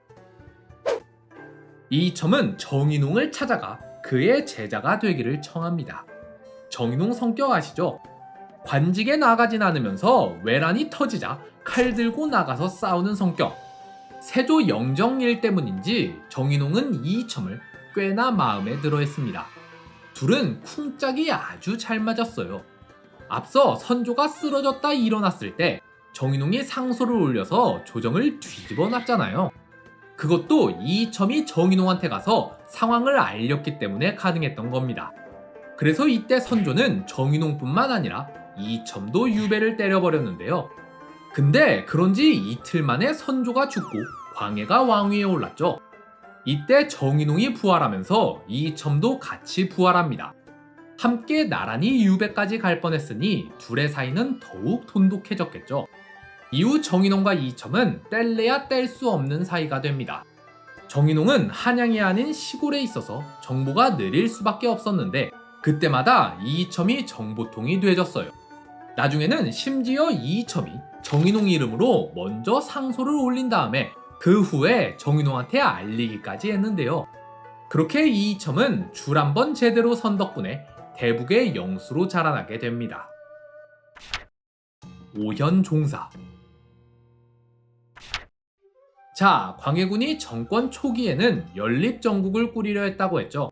이이첨은 정인홍을 찾아가 그의 제자가 되기를 청합니다. 정인홍 성격 아시죠? 관직에 나가진 않으면서 외란이 터지자 칼 들고 나가서 싸우는 성격. 세조 영정일 때문인지 정인홍은 이이첨을 꽤나 마음에 들어했습니다. 둘은 쿵짝이 아주 잘 맞았어요. 앞서 선조가 쓰러졌다 일어났을 때 정인홍이 상소를 올려서 조정을 뒤집어 놨잖아요. 그것도 이이첨이 정인홍한테 가서 상황을 알렸기 때문에 가능했던 겁니다. 그래서 이때 선조는 정인홍뿐만 아니라 이이첨도 유배를 때려버렸는데요. 근데 그런지 이틀 만에 선조가 죽고 광해가 왕위에 올랐죠. 이때 정인홍이 부활하면서 이이첨도 같이 부활합니다. 함께 나란히 유배까지 갈 뻔했으니 둘의 사이는 더욱 돈독해졌겠죠. 이후 정인홍과 이이첨은 뗄래야 뗄 수 없는 사이가 됩니다. 정인홍은 한양이 아닌 시골에 있어서 정보가 느릴 수밖에 없었는데 그때마다 이이첨이 정보통이 되졌어요. 나중에는 심지어 이이첨이 정인홍 이름으로 먼저 상소를 올린 다음에 그 후에 정인홍한테 알리기까지 했는데요. 그렇게 이이첨은 줄 한 번 제대로 선 덕분에 대북의 영수로 자라나게 됩니다. 오현종사. 자, 광해군이 정권 초기에는 연립정국을 꾸리려 했다고 했죠.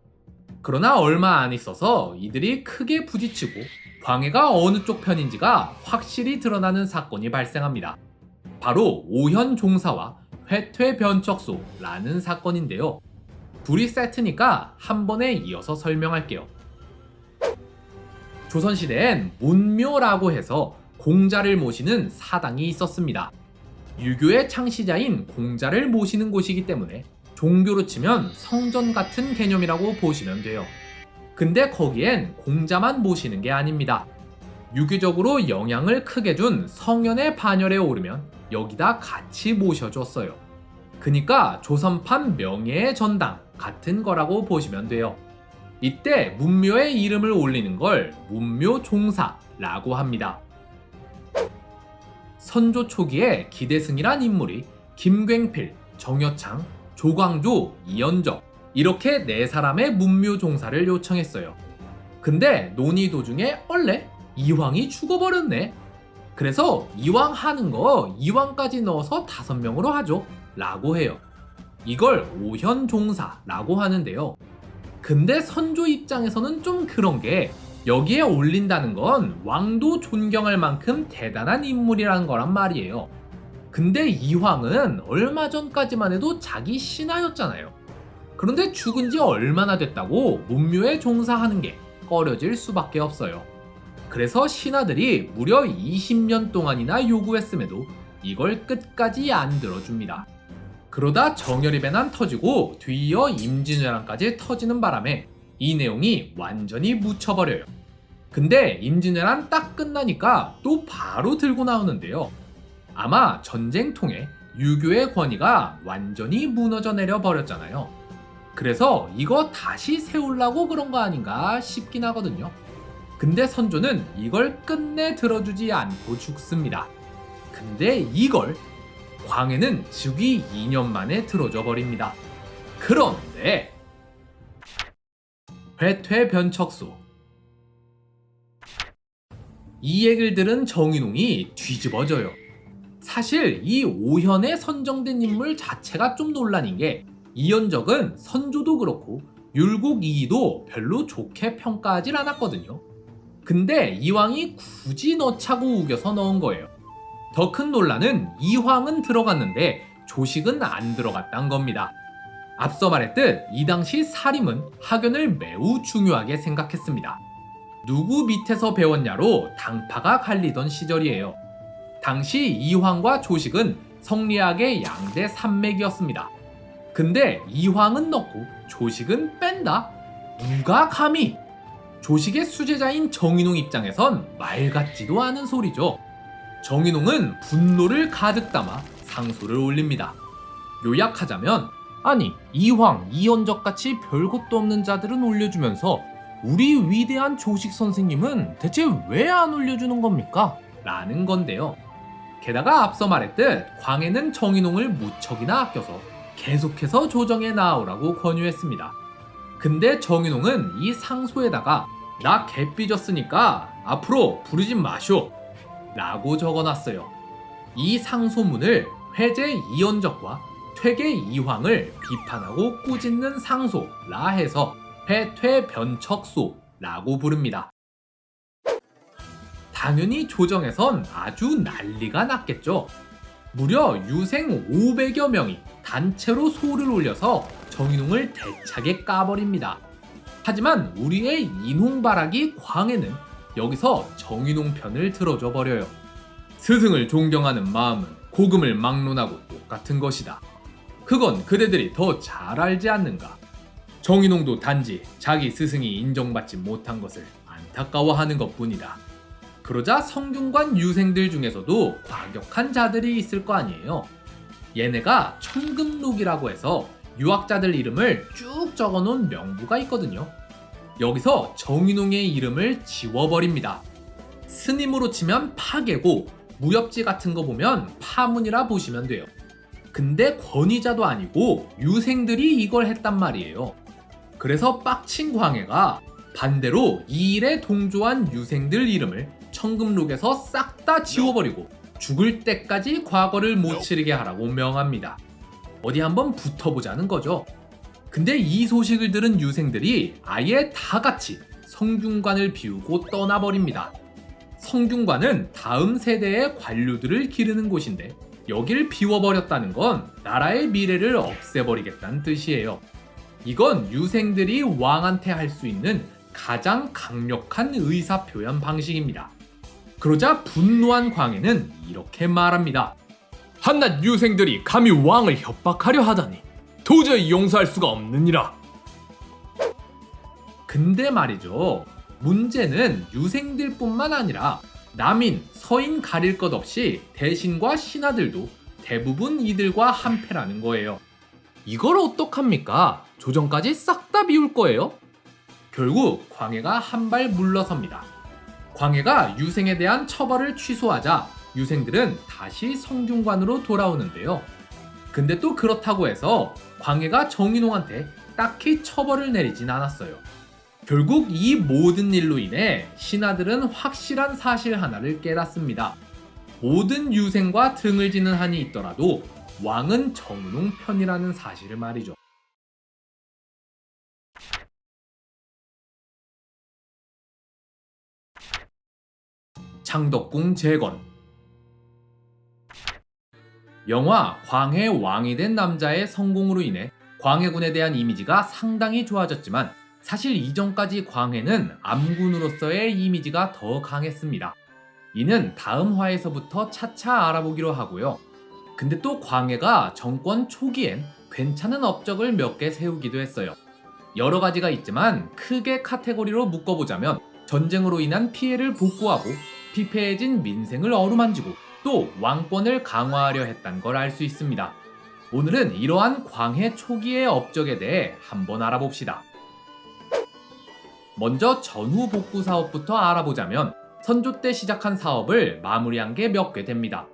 그러나 얼마 안 있어서 이들이 크게 부딪히고 광해가 어느 쪽 편인지가 확실히 드러나는 사건이 발생합니다. 바로 오현종사와 회퇴변척소라는 사건인데요. 둘이 세트니까 한 번에 이어서 설명할게요. 조선시대엔 문묘라고 해서 공자를 모시는 사당이 있었습니다. 유교의 창시자인 공자를 모시는 곳이기 때문에 종교로 치면 성전 같은 개념이라고 보시면 돼요. 근데 거기엔 공자만 모시는 게 아닙니다. 유교적으로 영향을 크게 준 성현의 반열에 오르면 여기다 같이 모셔줬어요. 그니까 조선판 명예의 전당 같은 거라고 보시면 돼요. 이때 문묘의 이름을 올리는 걸 문묘종사라고 합니다. 선조 초기에 기대승이란 인물이 김굉필, 정여창, 조광조, 이연적 이렇게 네 사람의 문묘종사를 요청했어요. 근데 논의 도중에 얼레 이황이 죽어버렸네. 그래서 이왕 하는 거 이왕까지 넣어서 5명으로 하죠 라고 해요. 이걸 오현종사라고 하는데요. 근데 선조 입장에서는 좀 그런 게 여기에 올린다는 건 왕도 존경할 만큼 대단한 인물이라는 거란 말이에요. 근데 이황은 얼마 전까지만 해도 자기 신하였잖아요. 그런데 죽은 지 얼마나 됐다고 문묘에 종사하는 게 꺼려질 수밖에 없어요. 그래서 신하들이 무려 20년 동안이나 요구했음에도 이걸 끝까지 안 들어줍니다. 그러다 정열이 배난 터지고 뒤이어 임진왜란까지 터지는 바람에 이 내용이 완전히 묻혀버려요. 근데 임진왜란 딱 끝나니까 또 바로 들고 나오는데요. 아마 전쟁 통해 유교의 권위가 완전히 무너져 내려 버렸잖아요. 그래서 이거 다시 세우려고 그런 거 아닌가 싶긴 하거든요. 근데 선조는 이걸 끝내 들어주지 않고 죽습니다. 근데 이걸 광해는 즉위 2년 만에 들어줘 버립니다. 그런데 회퇴변척소, 이 얘기를 들은 정인홍이 뒤집어져요. 사실 이 오현에 선정된 인물 자체가 좀 논란인 게, 이현적은 선조도 그렇고 율곡 이이도 별로 좋게 평가하질 않았거든요. 근데 이황이 굳이 넣자고 우겨서 넣은 거예요. 더 큰 논란은 이황은 들어갔는데 조식은 안 들어갔단 겁니다. 앞서 말했듯 이 당시 사림은 학연을 매우 중요하게 생각했습니다. 누구 밑에서 배웠냐로 당파가 갈리던 시절이에요. 당시 이황과 조식은 성리학의 양대 산맥이었습니다. 근데 이황은 넣고 조식은 뺀다? 누가 감히? 조식의 수제자인 정인홍 입장에선 말 같지도 않은 소리죠. 정인홍은 분노를 가득 담아 상소를 올립니다. 요약하자면, 아니 이황, 이현적 같이 별것도 없는 자들은 올려주면서 우리 위대한 조식 선생님은 대체 왜 안 올려주는 겁니까? 라는 건데요. 게다가 앞서 말했듯 광해는 정인홍을 무척이나 아껴서 계속해서 조정에 나오라고 권유했습니다. 근데 정인홍은 이 상소에다가 나 개 삐졌으니까 앞으로 부르지 마쇼 라고 적어놨어요. 이 상소문을 회제 이현적과 퇴계 이황을 비판하고 꾸짖는 상소라 해서 회퇴변척소라고 부릅니다. 당연히 조정에선 아주 난리가 났겠죠. 무려 유생 500여 명이 단체로 소를 올려서 정인홍을 대차게 까버립니다. 하지만 우리의 인홍바라기 광해는 여기서 정인홍 편을 들어줘 버려요. 스승을 존경하는 마음은 고금을 막론하고 똑같은 것이다. 그건 그대들이 더 잘 알지 않는가. 정인홍도 단지 자기 스승이 인정받지 못한 것을 안타까워하는 것뿐이다. 그러자 성균관 유생들 중에서도 과격한 자들이 있을 거 아니에요. 얘네가 청금록이라고 해서 유학자들 이름을 쭉 적어놓은 명부가 있거든요. 여기서 정인홍의 이름을 지워버립니다. 스님으로 치면 파괴고 무협지 같은 거 보면 파문이라 보시면 돼요. 근데 권위자도 아니고 유생들이 이걸 했단 말이에요. 그래서 빡친 광해가 반대로 이 일에 동조한 유생들 이름을 청금록에서 싹 다 지워버리고 죽을 때까지 과거를 못 치르게 하라고 명합니다. 어디 한번 붙어보자는 거죠. 근데 이 소식을 들은 유생들이 아예 다 같이 성균관을 비우고 떠나버립니다. 성균관은 다음 세대의 관료들을 기르는 곳인데 여길 비워버렸다는 건 나라의 미래를 없애버리겠다는 뜻이에요. 이건 유생들이 왕한테 할 수 있는 가장 강력한 의사표현 방식입니다. 그러자 분노한 광해는 이렇게 말합니다. 한낱 유생들이 감히 왕을 협박하려 하다니 도저히 용서할 수가 없느니라. 근데 말이죠. 문제는 유생들뿐만 아니라 남인, 서인 가릴 것 없이 대신과 신하들도 대부분 이들과 한패라는 거예요. 이걸 어떡합니까? 조정까지 싹 다 비울 거예요? 결국 광해가 한 발 물러섭니다. 광해가 유생에 대한 처벌을 취소하자 유생들은 다시 성균관으로 돌아오는데요. 근데 또 그렇다고 해서 광해가 정인홍한테 딱히 처벌을 내리진 않았어요. 결국 이 모든 일로 인해 신하들은 확실한 사실 하나를 깨닫습니다. 모든 유생과 등을 지는 한이 있더라도 왕은 정인홍 편이라는 사실을 말이죠. 창덕궁 재건. 영화 광해 왕이 된 남자의 성공으로 인해 광해군에 대한 이미지가 상당히 좋아졌지만 사실 이전까지 광해는 암군으로서의 이미지가 더 강했습니다. 이는 다음 화에서부터 차차 알아보기로 하고요. 근데 또 광해가 정권 초기엔 괜찮은 업적을 몇 개 세우기도 했어요. 여러 가지가 있지만 크게 카테고리로 묶어보자면 전쟁으로 인한 피해를 복구하고 피폐해진 민생을 어루만지고 또 왕권을 강화하려 했단 걸 알 수 있습니다. 오늘은 이러한 광해 초기의 업적에 대해 한번 알아봅시다. 먼저 전후 복구 사업부터 알아보자면 선조 때 시작한 사업을 마무리한 게 몇 개 됩니다.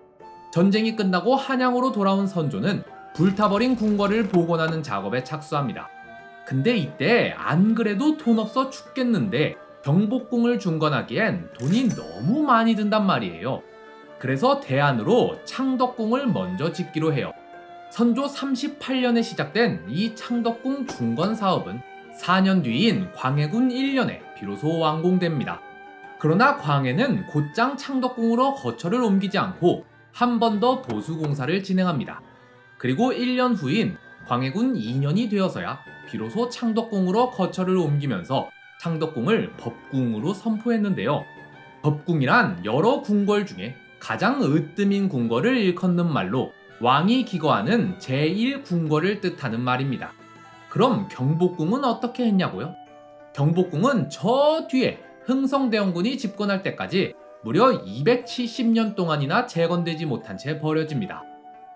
전쟁이 끝나고 한양으로 돌아온 선조는 불타버린 궁궐을 복원하는 작업에 착수합니다. 근데 이때 안 그래도 돈 없어 죽겠는데 경복궁을 중건하기엔 돈이 너무 많이 든단 말이에요. 그래서 대안으로 창덕궁을 먼저 짓기로 해요. 선조 38년에 시작된 이 창덕궁 중건 사업은 4년 뒤인 광해군 1년에 비로소 완공됩니다. 그러나 광해는 곧장 창덕궁으로 거처를 옮기지 않고 한 번 더 보수 공사를 진행합니다. 그리고 1년 후인 광해군 2년이 되어서야 비로소 창덕궁으로 거처를 옮기면서 창덕궁을 법궁으로 선포했는데요. 법궁이란 여러 궁궐 중에 가장 으뜸인 궁궐을 일컫는 말로 왕이 기거하는 제1궁궐을 뜻하는 말입니다. 그럼 경복궁은 어떻게 했냐고요? 경복궁은 저 뒤에 흥성대원군이 집권할 때까지 무려 270년 동안이나 재건되지 못한 채 버려집니다.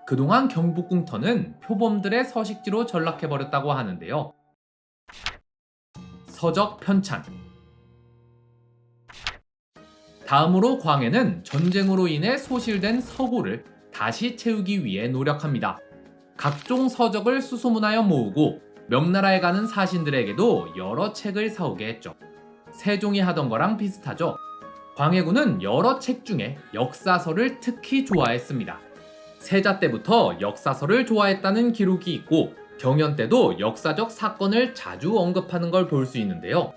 그동안 경복궁터는 표범들의 서식지로 전락해버렸다고 하는데요. 서적 편찬. 다음으로 광해는 전쟁으로 인해 소실된 서고를 다시 채우기 위해 노력합니다. 각종 서적을 수소문하여 모으고 명나라에 가는 사신들에게도 여러 책을 사오게 했죠. 세종이 하던 거랑 비슷하죠. 광해군은 여러 책 중에 역사서를 특히 좋아했습니다. 세자 때부터 역사서를 좋아했다는 기록이 있고 경연 때도 역사적 사건을 자주 언급하는 걸 볼 수 있는데요.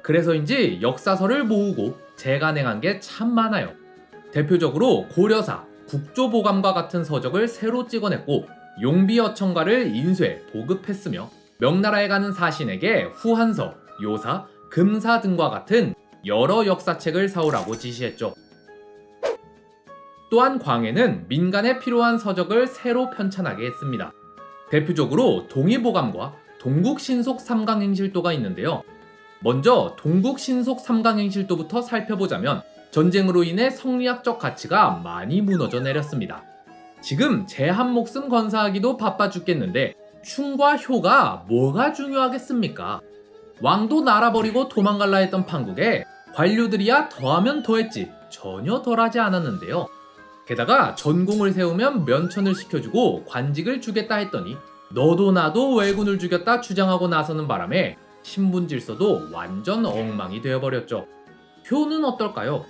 그래서인지 역사서를 모으고 재간행한 게 참 많아요. 대표적으로 고려사, 국조보감과 같은 서적을 새로 찍어냈고 용비어천가를 인쇄, 보급했으며 명나라에 가는 사신에게 후한서, 요사, 금사 등과 같은 여러 역사책을 사오라고 지시했죠. 또한 광해는 민간에 필요한 서적을 새로 편찬하게 했습니다. 대표적으로 동의보감과 동국신속 삼강행실도가 있는데요. 먼저 동국신속 삼강행실도부터 살펴보자면 전쟁으로 인해 성리학적 가치가 많이 무너져 내렸습니다. 지금 제 한 목숨 건사하기도 바빠 죽겠는데 충과 효가 뭐가 중요하겠습니까? 왕도 날아버리고 도망갈라 했던 판국에 관료들이야 더하면 더했지 전혀 덜하지 않았는데요. 게다가 전공을 세우면 면천을 시켜주고 관직을 주겠다 했더니 너도 나도 왜군을 죽였다 주장하고 나서는 바람에 신분 질서도 완전 엉망이 되어버렸죠. 효는 어떨까요?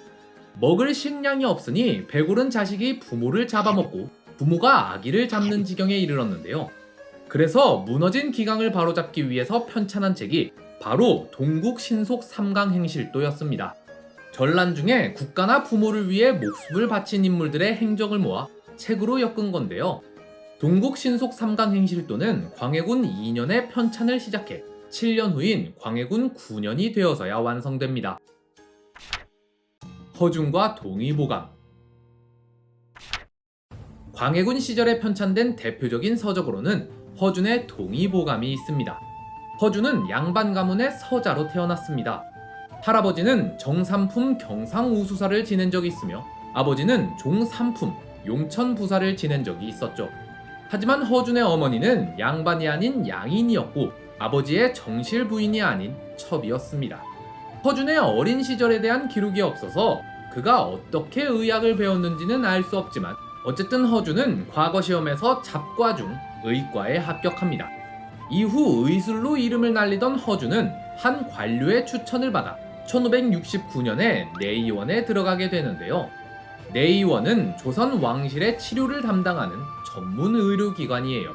먹을 식량이 없으니 배고른 자식이 부모를 잡아먹고 부모가 아기를 잡는 지경에 이르렀는데요. 그래서 무너진 기강을 바로잡기 위해서 편찬한 책이 바로 동국신속 삼강행실도였습니다. 전란 중에 국가나 부모를 위해 목숨을 바친 인물들의 행적을 모아 책으로 엮은 건데요. 동국신속 삼강행실도는 광해군 2년에 편찬을 시작해 7년 후인 광해군 9년이 되어서야 완성됩니다. 허준과 동의보감. 광해군 시절에 편찬된 대표적인 서적으로는 허준의 동의보감이 있습니다. 허준은 양반 가문의 서자로 태어났습니다. 할아버지는 정삼품 경상우수사를 지낸 적이 있으며 아버지는 종삼품 용천부사를 지낸 적이 있었죠. 하지만 허준의 어머니는 양반이 아닌 양인이었고 아버지의 정실 부인이 아닌 첩이었습니다. 허준의 어린 시절에 대한 기록이 없어서 그가 어떻게 의학을 배웠는지는 알 수 없지만 어쨌든 허준은 과거 시험에서 잡과 중 의과에 합격합니다. 이후 의술로 이름을 날리던 허준은 한 관료의 추천을 받아 1569년에 내의원에 들어가게 되는데요. 내의원은 조선 왕실의 치료를 담당하는 전문 의료기관이에요.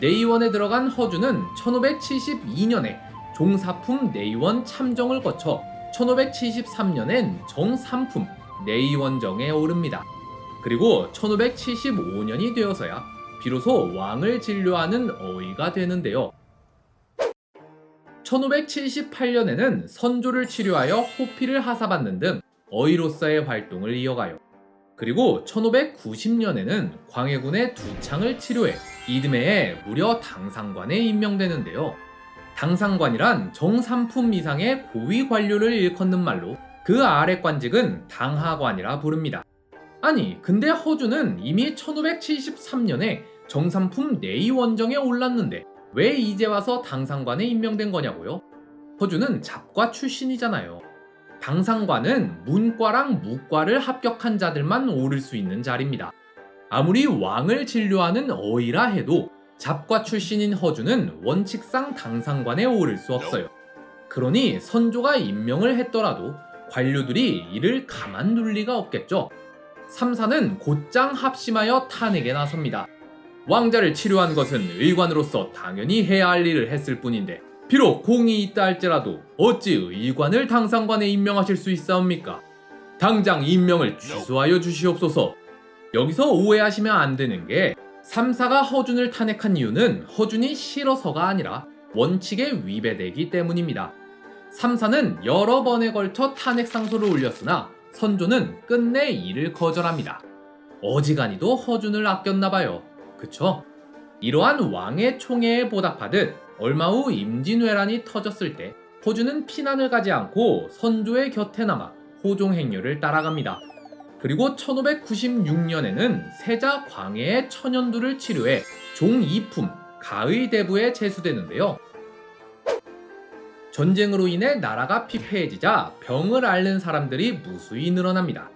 내의원에 들어간 허준은 1572년에 종사품 내의원 참정을 거쳐 1573년엔 정삼품 내의원정에 오릅니다. 그리고 1575년이 되어서야 비로소 왕을 진료하는 어의가 되는데요. 1578년에는 선조를 치료하여 호피를 하사받는 등 어의로서의 활동을 이어가요. 그리고 1590년에는 광해군의 두 창을 치료해 이듬해에 무려 당상관에 임명되는데요. 당상관이란 정삼품 이상의 고위 관료를 일컫는 말로 그 아래 관직은 당하관이라 부릅니다. 아니, 근데 허준은 이미 1573년에 정삼품 내의원정에 올랐는데 왜 이제 와서 당상관에 임명된 거냐고요? 허준은 잡과 출신이잖아요. 당상관은 문과랑 무과를 합격한 자들만 오를 수 있는 자리입니다. 아무리 왕을 진료하는 어이라 해도 잡과 출신인 허준은 원칙상 당상관에 오를 수 없어요. 그러니 선조가 임명을 했더라도 관료들이 이를 가만둘 리가 없겠죠. 삼사는 곧장 합심하여 탄핵에 나섭니다. 왕자를 치료한 것은 의관으로서 당연히 해야 할 일을 했을 뿐인데 비록 공이 있다 할지라도 어찌 의관을 당상관에 임명하실 수 있사옵니까? 당장 임명을 취소하여 주시옵소서. 여기서 오해하시면 안 되는 게 삼사가 허준을 탄핵한 이유는 허준이 싫어서가 아니라 원칙에 위배되기 때문입니다. 삼사는 여러 번에 걸쳐 탄핵 상소를 올렸으나 선조는 끝내 이를 거절합니다. 어지간히도 허준을 아꼈나봐요. 그쵸? 이러한 왕의 총애에 보답하듯 얼마 후 임진왜란이 터졌을 때 허준은 피난을 가지 않고 선조의 곁에 남아 호종 행렬을 따라갑니다. 그리고 1596년에는 세자 광해의 천연두를 치료해 종이품 가의대부에 제수되는데요. 전쟁으로 인해 나라가 피폐해지자 병을 앓는 사람들이 무수히 늘어납니다.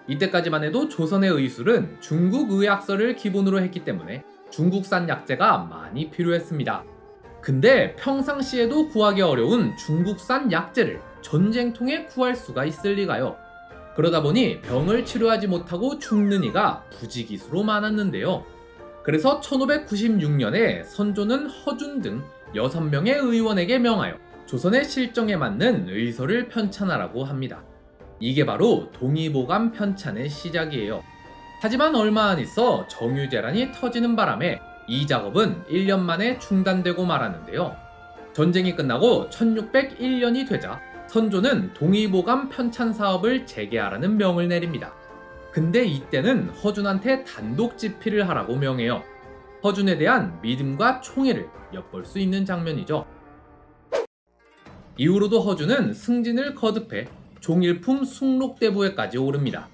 이때까지만 해도 조선의 의술은 중국 의학서를 기본으로 했기 때문에 중국산 약재가 많이 필요했습니다. 근데 평상시에도 구하기 어려운 중국산 약재를 전쟁통에 구할 수가 있을 리가요. 그러다 보니 병을 치료하지 못하고 죽는 이가 부지기수로 많았는데요. 그래서 1596년에 선조는 허준 등 6명의 의원에게 명하여 조선의 실정에 맞는 의서를 편찬하라고 합니다. 이게 바로 동의보감 편찬의 시작이에요. 하지만 얼마 안 있어 정유재란이 터지는 바람에 이 작업은 1년 만에 중단되고 말았는데요. 전쟁이 끝나고 1601년이 되자 선조는 동의보감 편찬 사업을 재개하라는 명을 내립니다. 근데 이때는 허준한테 단독 집필을 하라고 명해요. 허준에 대한 믿음과 총애를 엿볼 수 있는 장면이죠. 이후로도 허준은 승진을 거듭해 종일품 숭록대부에까지 오릅니다.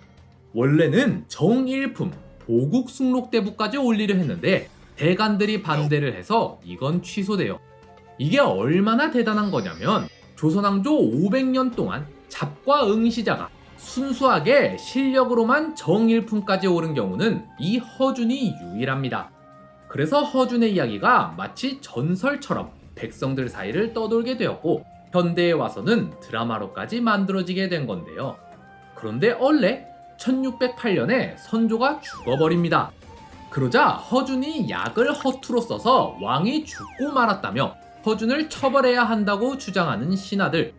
원래는 정일품 보국 숭록대부까지 올리려 했는데 대간들이 반대를 해서 이건 취소돼요. 이게 얼마나 대단한 거냐면 조선왕조 500년 동안 잡과 응시자가 순수하게 실력으로만 정일품까지 오른 경우는 이 허준이 유일합니다. 그래서 허준의 이야기가 마치 전설처럼 백성들 사이를 떠돌게 되었고 현대에 와서는 드라마로까지 만들어지게 된 건데요. 그런데 원래 1608년에 선조가 죽어버립니다. 그러자 허준이 약을 허투루 써서 왕이 죽고 말았다며 허준을 처벌해야 한다고 주장하는 신하들.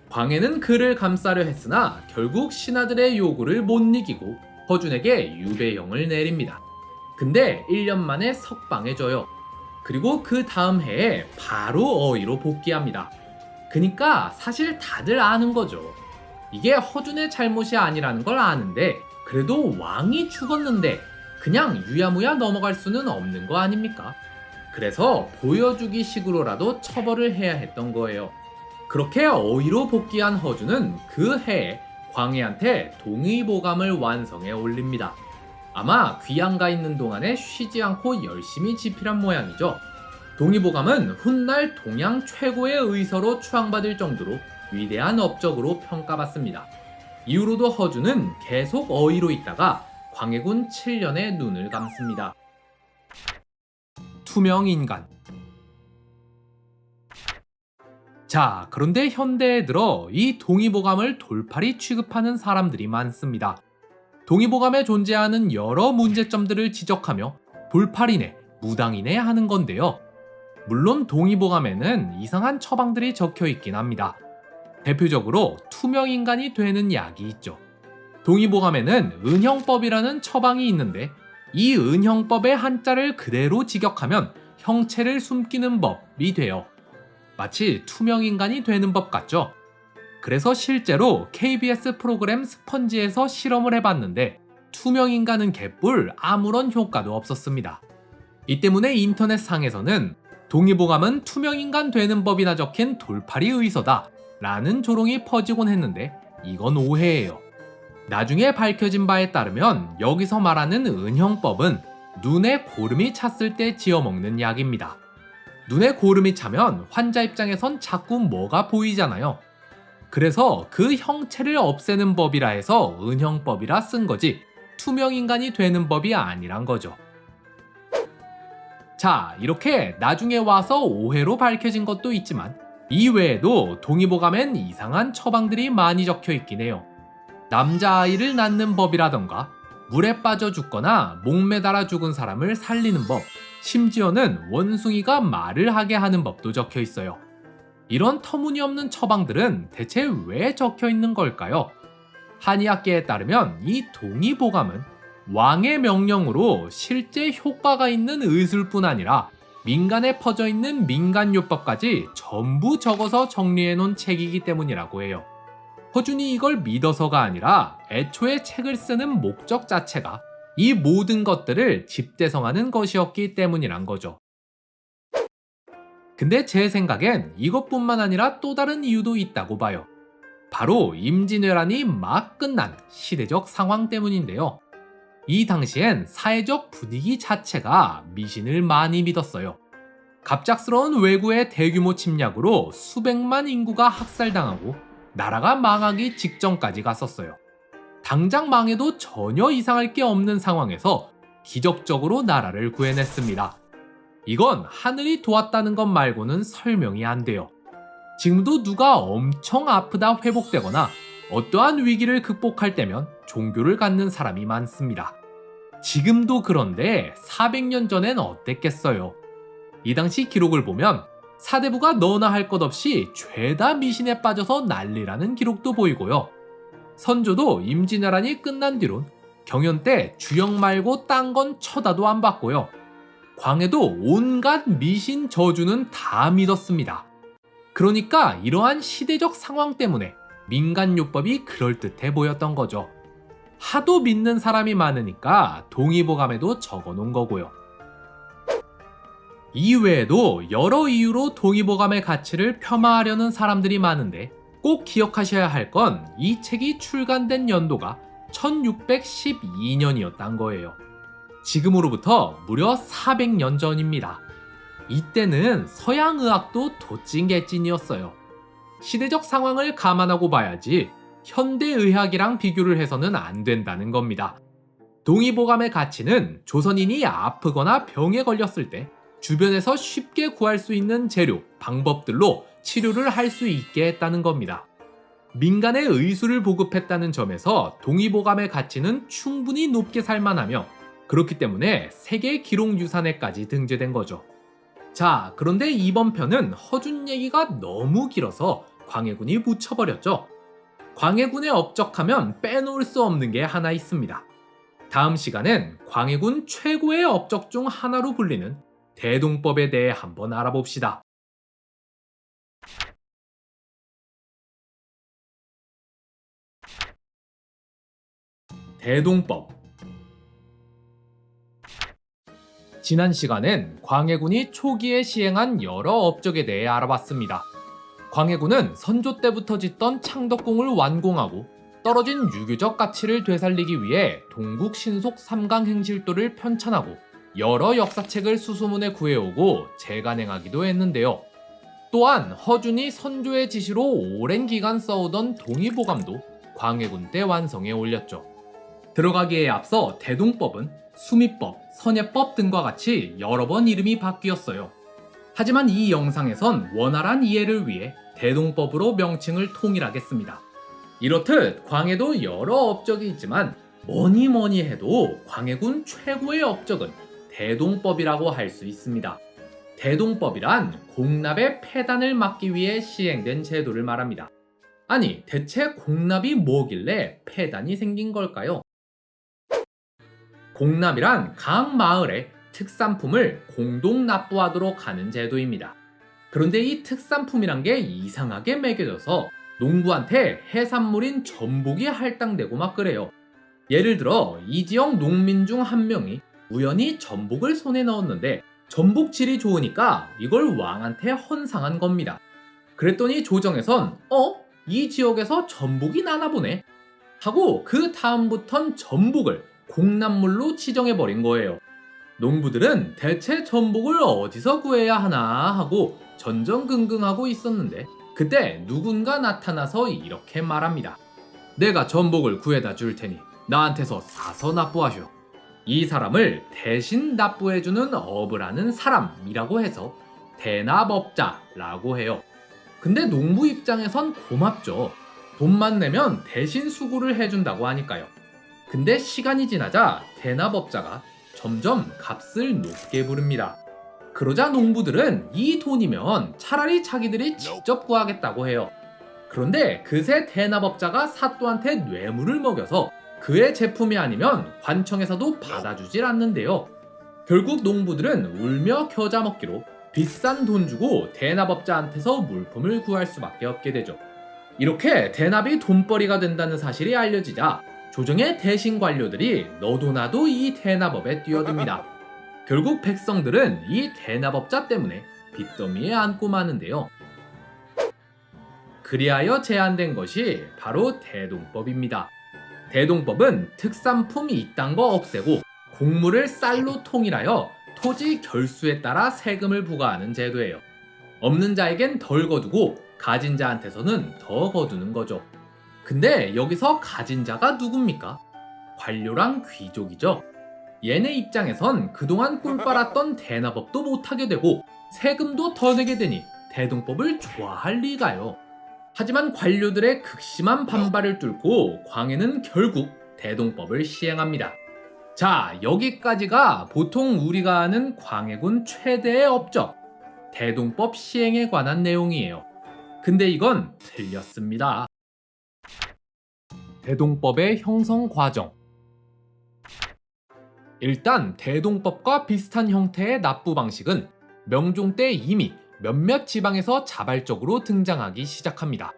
광해는 그를 감싸려 했으나 결국 신하들의 요구를 못 이기고 허준에게 유배형을 내립니다. 근데 1년 만에 석방해줘요. 그리고 그 다음 해에 바로 어이로 복귀합니다. 그니까 사실 다들 아는 거죠. 이게 허준의 잘못이 아니라는 걸 아는데 그래도 왕이 죽었는데 그냥 유야무야 넘어갈 수는 없는 거 아닙니까? 그래서 보여주기 식으로라도 처벌을 해야 했던 거예요. 그렇게 어이로 복귀한 허준은 그 해에 광해한테 동의보감을 완성해 올립니다. 아마 귀양가 있는 동안에 쉬지 않고 열심히 집필한 모양이죠. 동의보감은 훗날 동양 최고의 의서로 추앙받을 정도로 위대한 업적으로 평가받습니다. 이후로도 허준은 계속 어이로 있다가 광해군 7년에 눈을 감습니다. 투명인간. 자, 그런데 현대에 들어 이 동의보감을 돌팔이 취급하는 사람들이 많습니다. 동의보감에 존재하는 여러 문제점들을 지적하며 돌팔이네, 무당이네 하는 건데요. 물론 동의보감에는 이상한 처방들이 적혀 있긴 합니다. 대표적으로 투명인간이 되는 약이 있죠. 동의보감에는 은형법이라는 처방이 있는데 이 은형법의 한자를 그대로 직역하면 형체를 숨기는 법이 돼요. 마치 투명인간이 되는 법 같죠? 그래서 실제로 KBS 프로그램 스펀지에서 실험을 해봤는데 투명인간은 개뿔 아무런 효과도 없었습니다. 이 때문에 인터넷상에서는 동의보감은 투명인간 되는 법이나 적힌 돌팔이 의서다 라는 조롱이 퍼지곤 했는데 이건 오해예요. 나중에 밝혀진 바에 따르면 여기서 말하는 은형법은 눈에 고름이 찼을 때 지어먹는 약입니다. 눈에 고름이 차면 환자 입장에선 자꾸 뭐가 보이잖아요. 그래서 그 형체를 없애는 법이라 해서 은형법이라 쓴 거지 투명인간이 되는 법이 아니란 거죠. 자, 이렇게 나중에 와서 오해로 밝혀진 것도 있지만 이 외에도 동의보감엔 이상한 처방들이 많이 적혀 있긴 해요. 남자아이를 낳는 법이라던가 물에 빠져 죽거나 목매달아 죽은 사람을 살리는 법, 심지어는 원숭이가 말을 하게 하는 법도 적혀 있어요. 이런 터무니없는 처방들은 대체 왜 적혀 있는 걸까요? 한의학계에 따르면 이 동의보감은 왕의 명령으로 실제 효과가 있는 의술뿐 아니라 민간에 퍼져 있는 민간요법까지 전부 적어서 정리해 놓은 책이기 때문이라고 해요. 허준이 이걸 믿어서가 아니라 애초에 책을 쓰는 목적 자체가 이 모든 것들을 집대성하는 것이었기 때문이란 거죠. 근데 제 생각엔 이것뿐만 아니라 또 다른 이유도 있다고 봐요. 바로 임진왜란이 막 끝난 시대적 상황 때문인데요. 이 당시엔 사회적 분위기 자체가 미신을 많이 믿었어요. 갑작스러운 외구의 대규모 침략으로 수백만 인구가 학살당하고 나라가 망하기 직전까지 갔었어요. 당장 망해도 전혀 이상할 게 없는 상황에서 기적적으로 나라를 구해냈습니다. 이건 하늘이 도왔다는 것 말고는 설명이 안 돼요. 지금도 누가 엄청 아프다 회복되거나 어떠한 위기를 극복할 때면 종교를 갖는 사람이 많습니다. 지금도 그런데 400년 전엔 어땠겠어요? 이 당시 기록을 보면 사대부가 너나 할 것 없이 죄다 미신에 빠져서 난리라는 기록도 보이고요. 선조도 임진왜란이 끝난 뒤론 경연 때 주역 말고 딴 건 쳐다도 안 봤고요. 광해도 온갖 미신 저주는 다 믿었습니다. 그러니까 이러한 시대적 상황 때문에 민간요법이 그럴듯해 보였던 거죠. 하도 믿는 사람이 많으니까 동의보감에도 적어놓은 거고요. 이외에도 여러 이유로 동의보감의 가치를 폄하하려는 사람들이 많은데 꼭 기억하셔야 할 건 이 책이 출간된 연도가 1612년이었단 거예요. 지금으로부터 무려 400년 전입니다. 이때는 서양의학도 도찐개찐이었어요. 시대적 상황을 감안하고 봐야지 현대의학이랑 비교를 해서는 안 된다는 겁니다. 동의보감의 가치는 조선인이 아프거나 병에 걸렸을 때 주변에서 쉽게 구할 수 있는 재료, 방법들로 치료를 할 수 있게 했다는 겁니다. 민간에 의술을 보급했다는 점에서 동의보감의 가치는 충분히 높게 살만하며 그렇기 때문에 세계 기록유산에까지 등재된 거죠. 자, 그런데 이번 편은 허준 얘기가 너무 길어서 광해군이 묻혀버렸죠. 광해군의 업적하면 빼놓을 수 없는 게 하나 있습니다. 다음 시간엔 광해군 최고의 업적 중 하나로 불리는 대동법에 대해 한번 알아봅시다. 대동법. 지난 시간엔 광해군이 초기에 시행한 여러 업적에 대해 알아봤습니다. 광해군은 선조 때부터 짓던 창덕궁을 완공하고 떨어진 유교적 가치를 되살리기 위해 동국 신속 삼강행실도를 편찬하고 여러 역사책을 수소문에 구해오고 재간행하기도 했는데요. 또한 허준이 선조의 지시로 오랜 기간 써오던 동의보감도 광해군 때 완성해 올렸죠. 들어가기에 앞서 대동법은 수미법, 선예법 등과 같이 여러 번 이름이 바뀌었어요. 하지만 이 영상에선 원활한 이해를 위해 대동법으로 명칭을 통일하겠습니다. 이렇듯 광해도 여러 업적이 있지만 뭐니 해도 광해군 최고의 업적은 대동법이라고 할 수 있습니다. 대동법이란 공납의 폐단을 막기 위해 시행된 제도를 말합니다. 아니, 대체 공납이 뭐길래 폐단이 생긴 걸까요? 공납이란 각 마을에 특산품을 공동 납부하도록 하는 제도입니다. 그런데 이 특산품이란 게 이상하게 매겨져서 농부한테 해산물인 전복이 할당되고 막 그래요. 예를 들어 이 지역 농민 중 한 명이 우연히 전복을 손에 넣었는데 전복질이 좋으니까 이걸 왕한테 헌상한 겁니다. 그랬더니 조정에선 이 지역에서 전복이 나나 보네 하고 그 다음부턴 전복을 공납물로 지정해버린 거예요. 농부들은 대체 전복을 어디서 구해야 하나 하고 전전긍긍하고 있었는데 그때 누군가 나타나서 이렇게 말합니다. 내가 전복을 구해다 줄 테니 나한테서 사서 납부하쇼. 이 사람을 대신 납부해주는 업을 하는 사람이라고 해서 대납업자라고 해요. 근데 농부 입장에선 고맙죠. 돈만 내면 대신 수고를 해준다고 하니까요. 근데 시간이 지나자 대납업자가 점점 값을 높게 부릅니다. 그러자 농부들은 이 돈이면 차라리 자기들이 직접 구하겠다고 해요. 그런데 그새 대납업자가 사또한테 뇌물을 먹여서 그의 제품이 아니면 관청에서도 받아주질 않는데요. 결국 농부들은 울며 겨자 먹기로 비싼 돈 주고 대납업자한테서 물품을 구할 수밖에 없게 되죠. 이렇게 대납이 돈벌이가 된다는 사실이 알려지자 조정의 대신 관료들이 너도 나도 이 대납업에 뛰어듭니다. 결국 백성들은 이 대납업자 때문에 빚더미에 앉고 마는데요. 그리하여 제안된 것이 바로 대동법입니다. 대동법은 특산품 이딴 거 없애고 곡물을 쌀로 통일하여 토지 결수에 따라 세금을 부과하는 제도예요. 없는 자에겐 덜 거두고 가진 자한테서는 더 거두는 거죠. 근데 여기서 가진 자가 누굽니까? 관료랑 귀족이죠. 얘네 입장에선 그동안 꿀 빨았던 대납업도 못하게 되고 세금도 더 내게 되니 대동법을 좋아할 리가요. 하지만 관료들의 극심한 반발을 뚫고 광해는 결국 대동법을 시행합니다. 자, 여기까지가 보통 우리가 아는 광해군 최대의 업적, 대동법 시행에 관한 내용이에요. 근데 이건 틀렸습니다. 대동법의 형성 과정. 일단 대동법과 비슷한 형태의 납부 방식은 명종 때 이미 몇몇 지방에서 자발적으로 등장하기 시작합니다.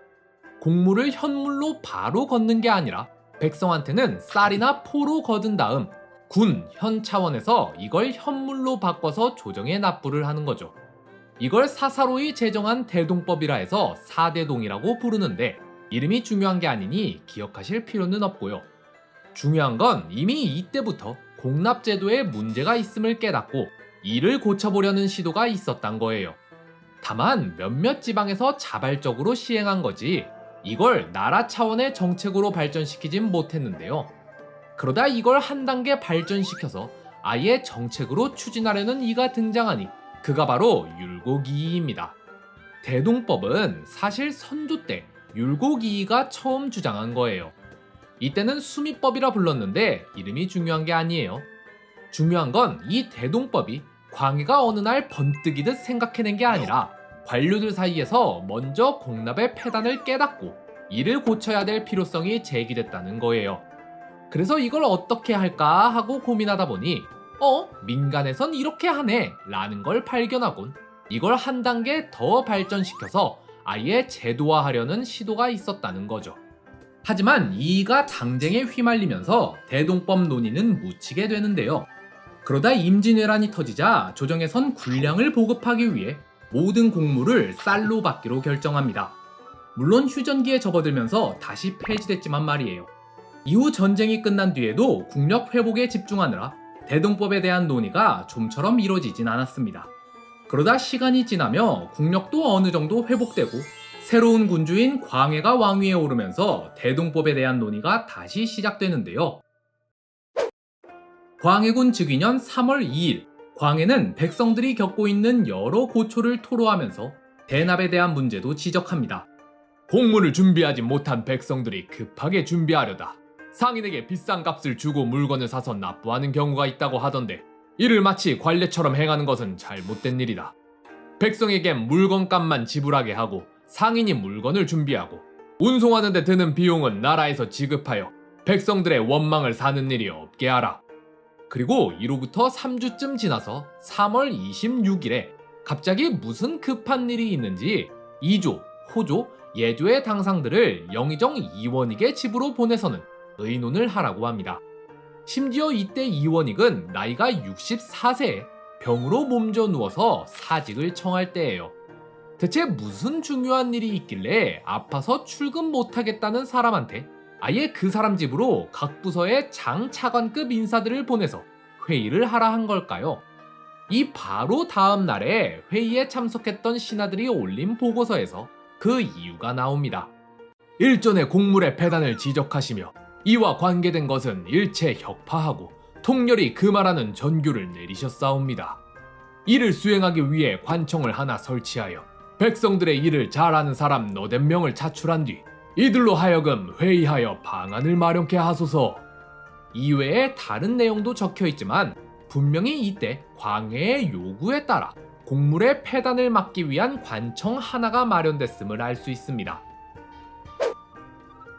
곡물을 현물로 바로 걷는 게 아니라 백성한테는 쌀이나 포로 거둔 다음 군, 현 차원에서 이걸 현물로 바꿔서 조정에 납부를 하는 거죠. 이걸 사사로이 제정한 대동법이라 해서 사대동이라고 부르는데 이름이 중요한 게 아니니 기억하실 필요는 없고요. 중요한 건 이미 이때부터 공납제도에 문제가 있음을 깨닫고 이를 고쳐보려는 시도가 있었단 거예요. 다만 몇몇 지방에서 자발적으로 시행한 거지 이걸 나라 차원의 정책으로 발전시키진 못했는데요. 그러다 이걸 한 단계 발전시켜서 아예 정책으로 추진하려는 이가 등장하니 그가 바로 율곡이이입니다. 대동법은 사실 선조 때 율곡이이가 처음 주장한 거예요. 이때는 수미법이라 불렀는데 이름이 중요한 게 아니에요. 중요한 건 이 대동법이 광해가 어느 날 번뜩이듯 생각해낸 게 아니라 관료들 사이에서 먼저 공납의 폐단을 깨닫고 이를 고쳐야 될 필요성이 제기됐다는 거예요. 그래서 이걸 어떻게 할까 하고 고민하다 보니 민간에선 이렇게 하네 라는 걸 발견하곤 이걸 한 단계 더 발전시켜서 아예 제도화하려는 시도가 있었다는 거죠. 하지만 이가 당쟁에 휘말리면서 대동법 논의는 묻히게 되는데요. 그러다 임진왜란이 터지자 조정에선 군량을 보급하기 위해 모든 곡물을 쌀로 받기로 결정합니다. 물론 휴전기에 접어들면서 다시 폐지됐지만 말이에요. 이후 전쟁이 끝난 뒤에도 국력 회복에 집중하느라 대동법에 대한 논의가 좀처럼 이루어지진 않았습니다. 그러다 시간이 지나며 국력도 어느 정도 회복되고 새로운 군주인 광해가 왕위에 오르면서 대동법에 대한 논의가 다시 시작되는데요. 광해군 즉위년 3월 2일, 광해는 백성들이 겪고 있는 여러 고초를 토로하면서 대납에 대한 문제도 지적합니다. 곡물을 준비하지 못한 백성들이 급하게 준비하려다 상인에게 비싼 값을 주고 물건을 사서 납부하는 경우가 있다고 하던데 이를 마치 관례처럼 행하는 것은 잘못된 일이다. 백성에겐 물건값만 지불하게 하고 상인이 물건을 준비하고 운송하는 데 드는 비용은 나라에서 지급하여 백성들의 원망을 사는 일이 없게 하라. 그리고 이로부터 3주쯤 지나서 3월 26일에 갑자기 무슨 급한 일이 있는지 2조, 호조, 예조의 당상들을 영의정 이원익의 집으로 보내서는 의논을 하라고 합니다. 심지어 이때 이원익은 나이가 64세에 병으로 몸져 누워서 사직을 청할 때예요. 대체 무슨 중요한 일이 있길래 아파서 출근 못하겠다는 사람한테 아예 그 사람 집으로 각 부서의 장 차관급 인사들을 보내서 회의를 하라 한 걸까요? 이 바로 다음 날에 회의에 참석했던 신하들이 올린 보고서에서 그 이유가 나옵니다. 일전에 곡물의 폐단을 지적하시며 이와 관계된 것은 일체 혁파하고 통렬히 금하라는 전규를 내리셨사옵니다. 이를 수행하기 위해 관청을 하나 설치하여 백성들의 일을 잘하는 사람 너댓 명을 차출한 뒤 이들로 하여금 회의하여 방안을 마련케 하소서. 이외에 다른 내용도 적혀 있지만 분명히 이때 광해의 요구에 따라 곡물의 폐단을 막기 위한 관청 하나가 마련됐음을 알 수 있습니다.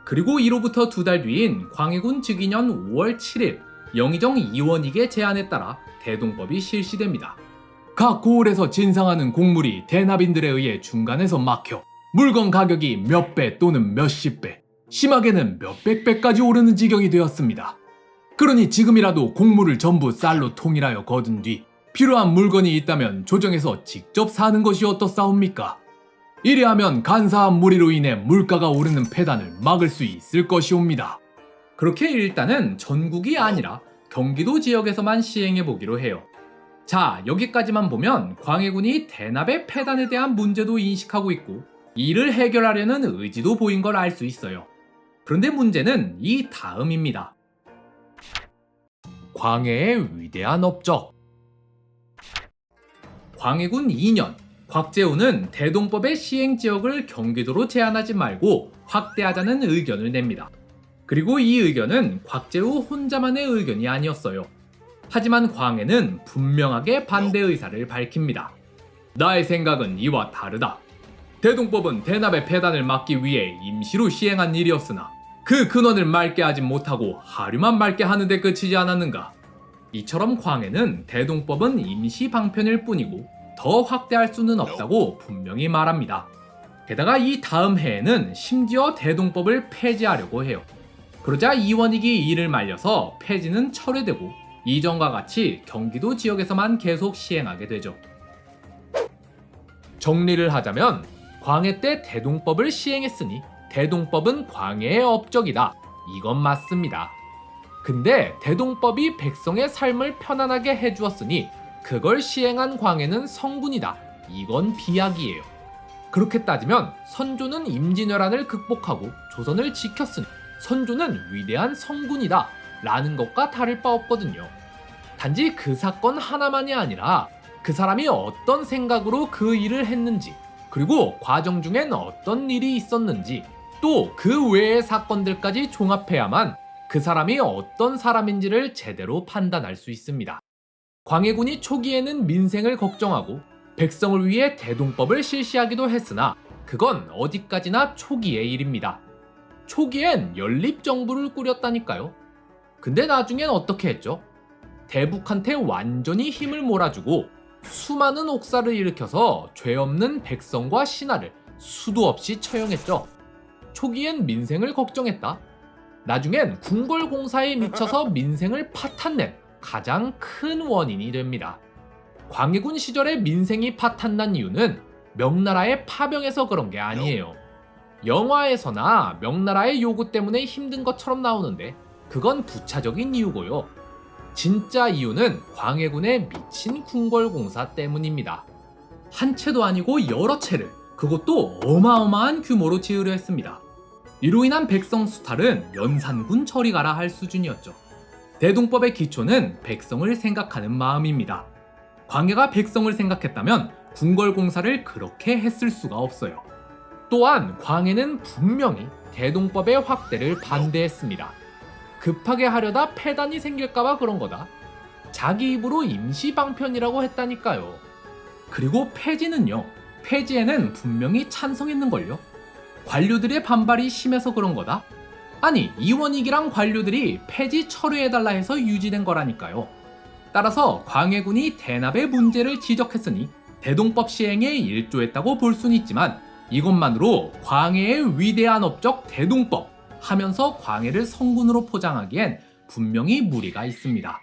그리고 이로부터 2달 뒤인 광해군 즉위년 5월 7일 영의정 이원익의 제안에 따라 대동법이 실시됩니다. 각 고을에서 진상하는 곡물이 대납인들에 의해 중간에서 막혀 물건 가격이 몇 배 또는 몇십 배, 심하게는 몇백 배까지 오르는 지경이 되었습니다. 그러니 지금이라도 곡물을 전부 쌀로 통일하여 거둔 뒤 필요한 물건이 있다면 조정해서 직접 사는 것이 어떻사옵니까? 이리하면 간사한 무리로 인해 물가가 오르는 폐단을 막을 수 있을 것이옵니다. 그렇게 일단은 전국이 아니라 경기도 지역에서만 시행해 보기로 해요. 자, 여기까지만 보면 광해군이 대납의 폐단에 대한 문제도 인식하고 있고 이를 해결하려는 의지도 보인 걸 알 수 있어요. 그런데 문제는 이 다음입니다. 광해의 위대한 업적. 광해군 2년, 곽재우는 대동법의 시행 지역을 경기도로 제한하지 말고 확대하자는 의견을 냅니다. 그리고 이 의견은 곽재우 혼자만의 의견이 아니었어요. 하지만 광해는 분명하게 반대 의사를 밝힙니다. 나의 생각은 이와 다르다. 대동법은 대납의 폐단을 막기 위해 임시로 시행한 일이었으나 그 근원을 맑게 하지 못하고 하류만 맑게 하는 데 그치지 않았는가. 이처럼 광해는 대동법은 임시 방편일 뿐이고 더 확대할 수는 없다고 분명히 말합니다. 게다가 이 다음 해에는 심지어 대동법을 폐지하려고 해요. 그러자 이원익이 이를 말려서 폐지는 철회되고 이전과 같이 경기도 지역에서만 계속 시행하게 되죠. 정리를 하자면 광해 때 대동법을 시행했으니 대동법은 광해의 업적이다. 이건 맞습니다. 근데 대동법이 백성의 삶을 편안하게 해주었으니 그걸 시행한 광해는 성군이다. 이건 비약이에요. 그렇게 따지면 선조는 임진왜란을 극복하고 조선을 지켰으니 선조는 위대한 성군이다 라는 것과 다를 바 없거든요. 단지 그 사건 하나만이 아니라 그 사람이 어떤 생각으로 그 일을 했는지, 그리고 과정 중엔 어떤 일이 있었는지, 또 그 외의 사건들까지 종합해야만 그 사람이 어떤 사람인지를 제대로 판단할 수 있습니다. 광해군이 초기에는 민생을 걱정하고 백성을 위해 대동법을 실시하기도 했으나 그건 어디까지나 초기의 일입니다. 초기엔 연립정부를 꾸렸다니까요. 근데 나중엔 어떻게 했죠? 대북한테 완전히 힘을 몰아주고 수많은 옥사를 일으켜서 죄 없는 백성과 신하를 수도 없이 처형했죠. 초기엔 민생을 걱정했다. 나중엔 궁궐공사에 미쳐서 민생을 파탄낸 가장 큰 원인이 됩니다. 광해군 시절에 민생이 파탄난 이유는 명나라의 파병에서 그런 게 아니에요. 영화에서나 명나라의 요구 때문에 힘든 것처럼 나오는데 그건 부차적인 이유고요. 진짜 이유는 광해군의 미친 궁궐공사 때문입니다. 한 채도 아니고 여러 채를, 그것도 어마어마한 규모로 지으려 했습니다. 이로 인한 백성 수탈은 연산군 저리 가라 할 수준이었죠. 대동법의 기초는 백성을 생각하는 마음입니다. 광해가 백성을 생각했다면 궁궐공사를 그렇게 했을 수가 없어요. 또한 광해는 분명히 대동법의 확대를 반대했습니다. 급하게 하려다 폐단이 생길까봐 그런 거다. 자기 입으로 임시방편이라고 했다니까요. 그리고 폐지는요. 폐지에는 분명히 찬성했는걸요. 관료들의 반발이 심해서 그런 거다? 아니, 이원익이랑 관료들이 폐지 철회해달라 해서 유지된 거라니까요. 따라서 광해군이 대납의 문제를 지적했으니 대동법 시행에 일조했다고 볼 수는 있지만 이것만으로 광해의 위대한 업적 대동법 하면서 광해를 성군으로 포장하기엔 분명히 무리가 있습니다.